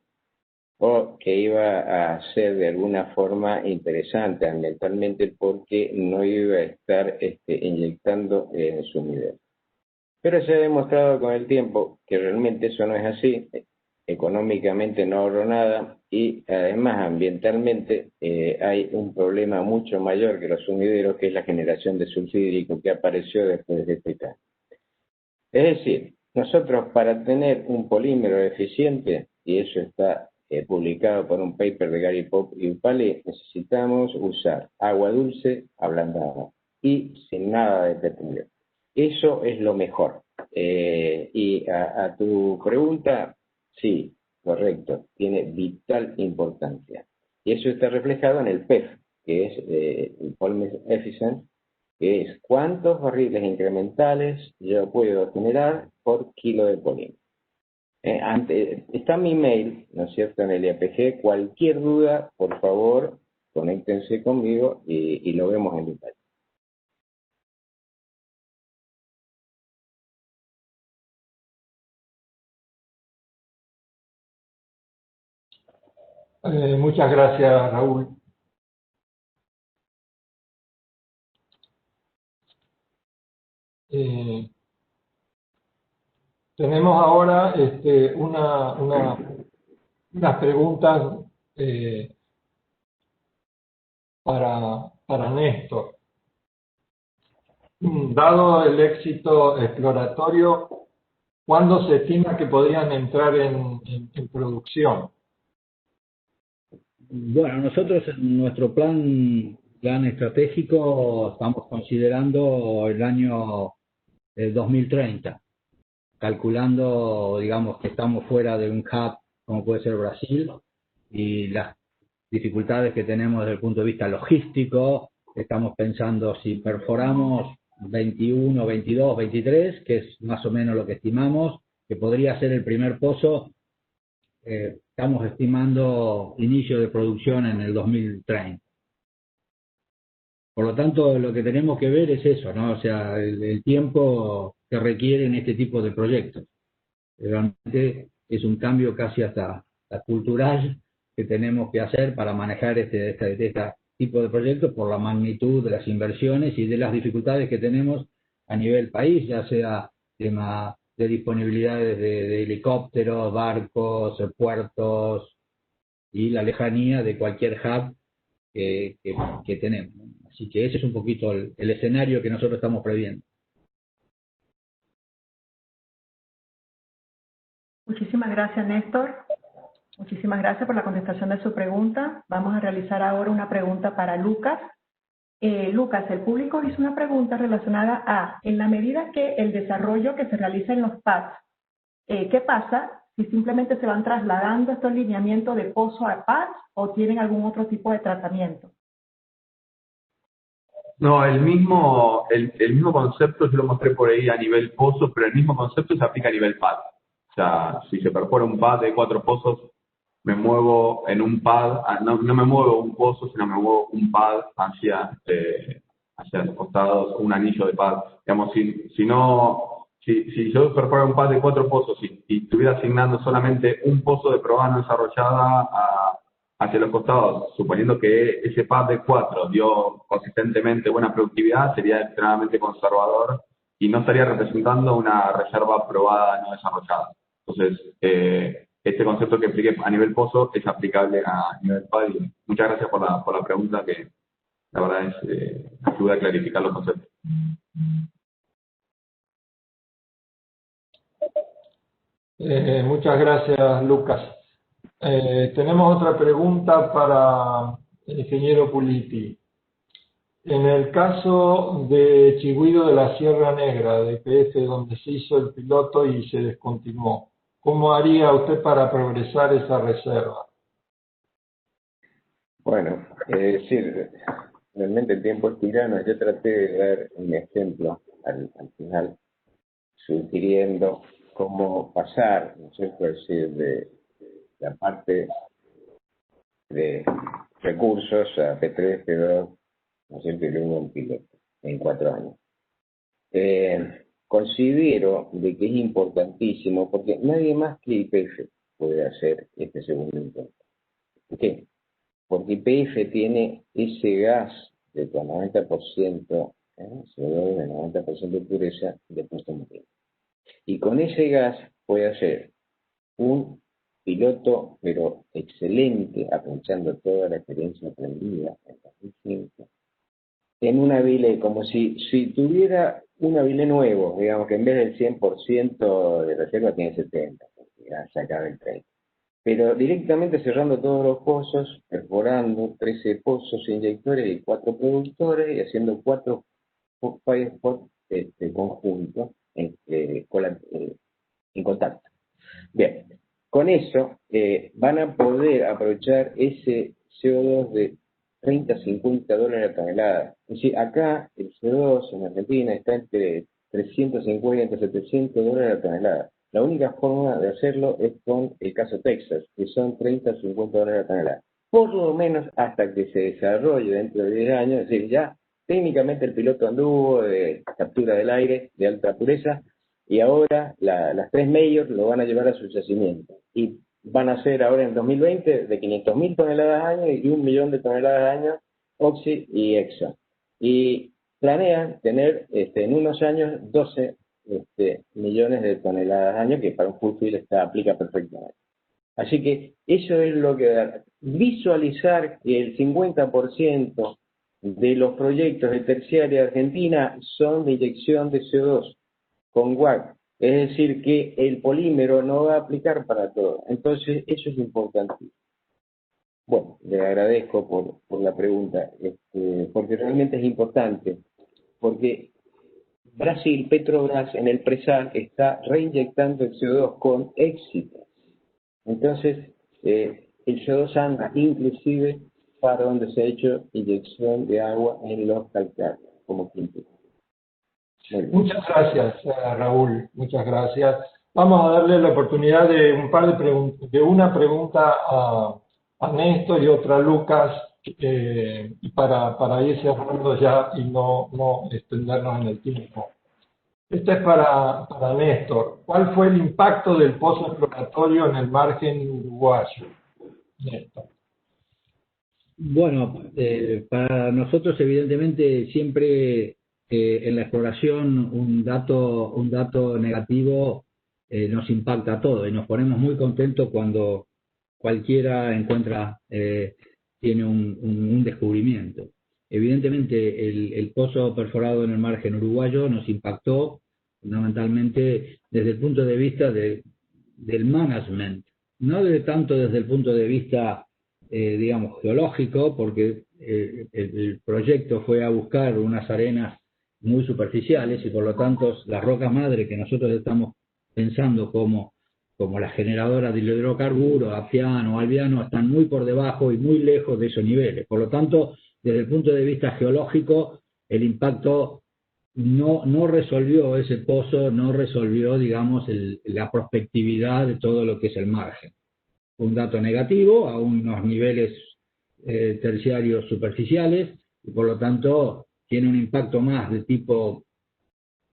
o que iba a ser de alguna forma interesante ambientalmente porque no iba a estar inyectando en su nivel. Pero se ha demostrado con el tiempo que realmente eso no es así, económicamente no ahorro nada y además ambientalmente hay un problema mucho mayor que los sumideros, que es la generación de sulfuro hídrico que apareció después de este cambio. Es decir, nosotros para tener un polímero eficiente, y eso está publicado por un paper de Gary Pope y Upali, necesitamos usar agua dulce ablandada y sin nada de petróleo. Eso es lo mejor. Y a tu pregunta, sí, correcto, tiene vital importancia. Y eso está reflejado en el PEF, que es el Polymer Efficient, que es cuántos barriles incrementales yo puedo generar por kilo de polímero. Está mi mail, ¿no es cierto?, en el IAPG. Cualquier duda, por favor, conéctense conmigo y lo vemos en detalle. Muchas gracias, Raúl. Tenemos ahora unas preguntas para Néstor. Dado el éxito exploratorio, ¿cuándo se estima que podrían entrar en producción? Bueno, nosotros en nuestro plan estratégico estamos considerando el año 2030, calculando, digamos, que estamos fuera de un hub como puede ser Brasil y las dificultades que tenemos desde el punto de vista logístico. Estamos pensando si perforamos 21, 22, 23, que es más o menos lo que estimamos, que podría ser el primer pozo. Estamos estimando inicio de producción en el 2030. Por lo tanto, lo que tenemos que ver es eso, ¿no? O sea, el tiempo que requieren este tipo de proyectos. Realmente es un cambio casi hasta cultural que tenemos que hacer para manejar este tipo de proyectos por la magnitud de las inversiones y de las dificultades que tenemos a nivel país, ya sea tema de disponibilidades de helicópteros, barcos, puertos y la lejanía de cualquier hub que tenemos. Así que ese es un poquito el escenario que nosotros estamos previendo. Muchísimas gracias, Néstor. Muchísimas gracias por la contestación de su pregunta. Vamos a realizar ahora una pregunta para Lucas. Lucas, el público hizo una pregunta relacionada a, en la medida que el desarrollo que se realiza en los pads, ¿qué pasa si simplemente se van trasladando estos lineamientos de pozo a pads o tienen algún otro tipo de tratamiento? No, el mismo concepto yo lo mostré por ahí a nivel pozo, pero el mismo concepto se aplica a nivel pad. O sea, si se perfora un pad de 4 pozos, me muevo en un pad, no me muevo un pozo, sino me muevo un pad hacia los costados, un anillo de pad. Digamos, si yo perforo un pad de 4 pozos y estuviera asignando solamente un pozo de probada no desarrollada hacia los costados, suponiendo que ese pad de 4 dio consistentemente buena productividad, sería extremadamente conservador y no estaría representando una reserva probada no desarrollada. Entonces, este concepto que expliqué a nivel pozo es aplicable a nivel pad. Y muchas gracias por la pregunta, que la verdad ayuda a clarificar los conceptos. Muchas gracias, Lucas. Tenemos otra pregunta para el ingeniero Puliti. En el caso de Chigüiro de la Sierra Negra, de IPF, donde se hizo el piloto y se descontinuó, ¿cómo haría usted para progresar esa reserva? Bueno, es decir, realmente el tiempo es tirano. Yo traté de dar un ejemplo al final, sugiriendo cómo pasar, ¿no es cierto?, es decir, de la parte de recursos a P3, P2, ¿no es cierto?, y luego un piloto en 4 años. Considero de que es importantísimo, porque nadie más que YPF puede hacer este segundo intento. ¿Por qué? Porque YPF tiene ese gas de 90%, CO2 de 90% de pureza de puesto en material. Y con ese gas puede hacer un piloto, pero excelente, aprovechando toda la experiencia aprendida en 2005, en una bile, como si tuviera una bile nuevo, digamos que en vez del 100% de reserva tiene 70%, porque ya se acaba el 30%. Pero directamente cerrando todos los pozos, perforando 13 pozos inyectores y 4 productores, y haciendo 4 fire spots conjuntos en contacto. Bien, con eso van a poder aprovechar ese CO2 de 30 a 50 dólares la tonelada. Es decir, acá el CO2 en Argentina está entre 350 y 700 dólares la tonelada. La única forma de hacerlo es con el caso Texas, que son 30 a 50 dólares la tonelada. Por lo menos hasta que se desarrolle dentro de 10 años, es decir, ya técnicamente el piloto anduvo de captura del aire de alta pureza, y ahora las 3 majors lo van a llevar a su yacimiento. Y van a ser ahora en 2020 de 500.000 toneladas al año y 1 millón de toneladas al año Oxy y Exxon. Y planean tener en unos años 12 millones de toneladas al año, que para un full field aplica perfectamente. Así que eso es lo que visualizar que el 50% de los proyectos de terciaria argentina son de inyección de CO2 con WAC. Es decir, que el polímero no va a aplicar para todo. Entonces, eso es importante. Bueno, le agradezco por la pregunta, porque realmente es importante, porque Brasil, Petrobras, en el presal está reinyectando el CO2 con éxito. Entonces, el CO2 anda inclusive para donde se ha hecho inyección de agua en los calcáreos, como quinto. Muchas gracias, Raúl, muchas gracias. Vamos a darle la oportunidad de una pregunta a Néstor y otra a Lucas, para ir cerrando ya y no extendernos en el tiempo. Esta es para Néstor. ¿Cuál fue el impacto del pozo exploratorio en el margen uruguayo? Néstor. Bueno, para nosotros evidentemente siempre en la exploración un dato negativo nos impacta a todos y nos ponemos muy contentos cuando cualquiera tiene un descubrimiento. Evidentemente el pozo perforado en el margen uruguayo nos impactó fundamentalmente desde el punto de vista del management, no tanto desde el punto de vista digamos geológico, porque el proyecto fue a buscar unas arenas muy superficiales y por lo tanto las rocas madre que nosotros estamos pensando como la generadora de hidrocarburos, aptiano o albiano, están muy por debajo y muy lejos de esos niveles. Por lo tanto, desde el punto de vista geológico, el impacto no resolvió ese pozo, no resolvió, digamos, la prospectividad de todo lo que es el margen. Un dato negativo a unos niveles terciarios superficiales y por lo tanto tiene un impacto más de tipo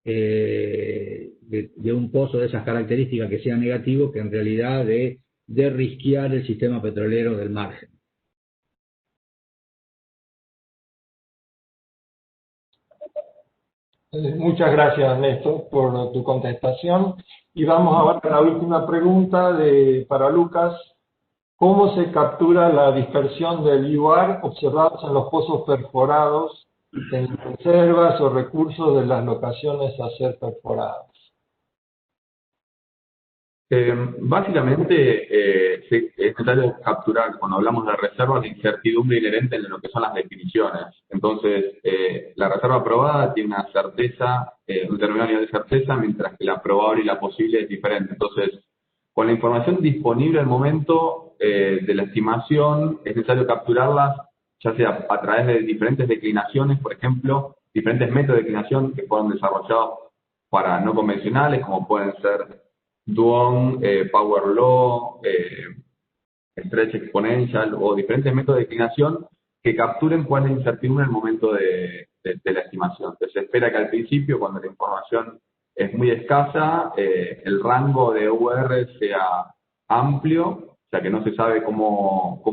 de un pozo de esas características que sea negativo que en realidad de risquear el sistema petrolero del margen. Muchas gracias, Néstor, por tu contestación. Y vamos ahora a la última pregunta para Lucas. ¿Cómo se captura la dispersión del IUAR observados en los pozos perforados en reservas o recursos de las locaciones a ser perforadas? Básicamente, es necesario capturar, cuando hablamos de reservas, la incertidumbre inherente en lo que son las definiciones. Entonces, la reserva aprobada tiene una certeza, un determinado nivel de certeza, mientras que la probable y la posible es diferente. Entonces, con la información disponible al momento de la estimación, es necesario capturarlas, ya sea a través de diferentes declinaciones, por ejemplo, diferentes métodos de declinación que fueron desarrollados para no convencionales, como pueden ser Duong, Power Law, Stretch Exponential o diferentes métodos de declinación que capturen cuál es la incertidumbre en el momento de la estimación. Entonces, se espera que al principio, cuando la información es muy escasa, el rango de UR sea amplio, o sea que no se sabe cómo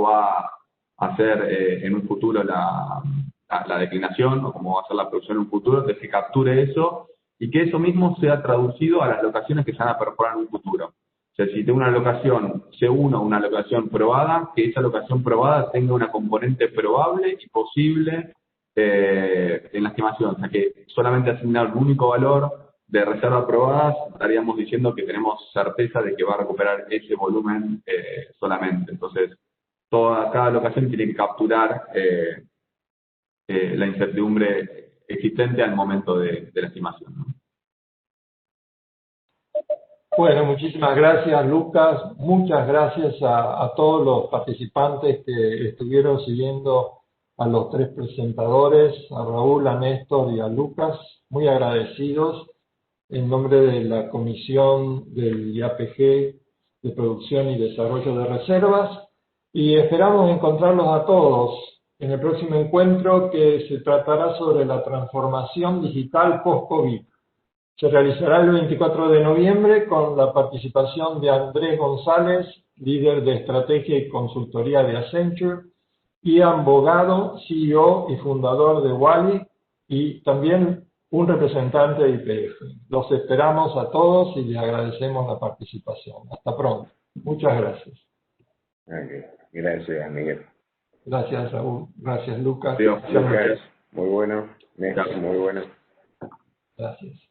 va a ser en un futuro la declinación o cómo va a ser la producción en un futuro, entonces que capture eso y que eso mismo sea traducido a las locaciones que se van a perforar en un futuro. O sea, si tengo una locación C1 o una locación probada, que esa locación probada tenga una componente probable y posible en la estimación. O sea, que solamente asignar un único valor de reserva probada, estaríamos diciendo que tenemos certeza de que va a recuperar ese volumen solamente. Entonces, cada locación tiene que capturar la incertidumbre existente al momento de la estimación, ¿no? Bueno, muchísimas gracias, Lucas. Muchas gracias a todos los participantes que estuvieron siguiendo a los tres presentadores, a Raúl, a Néstor y a Lucas. Muy agradecidos en nombre de la Comisión del IAPG de Producción y Desarrollo de Reservas. Y esperamos encontrarlos a todos en el próximo encuentro, que se tratará sobre la transformación digital post-COVID. Se realizará el 24 de noviembre con la participación de Andrés González, líder de estrategia y consultoría de Accenture, Ian Bogado, CEO y fundador de Wally, y también un representante de IPF. Los esperamos a todos y les agradecemos la participación. Hasta pronto. Muchas gracias. Okay. Gracias, Miguel. Gracias, Raúl. Gracias, Lucas. Lucas, Muy bueno. Néstor, muy bueno. Gracias.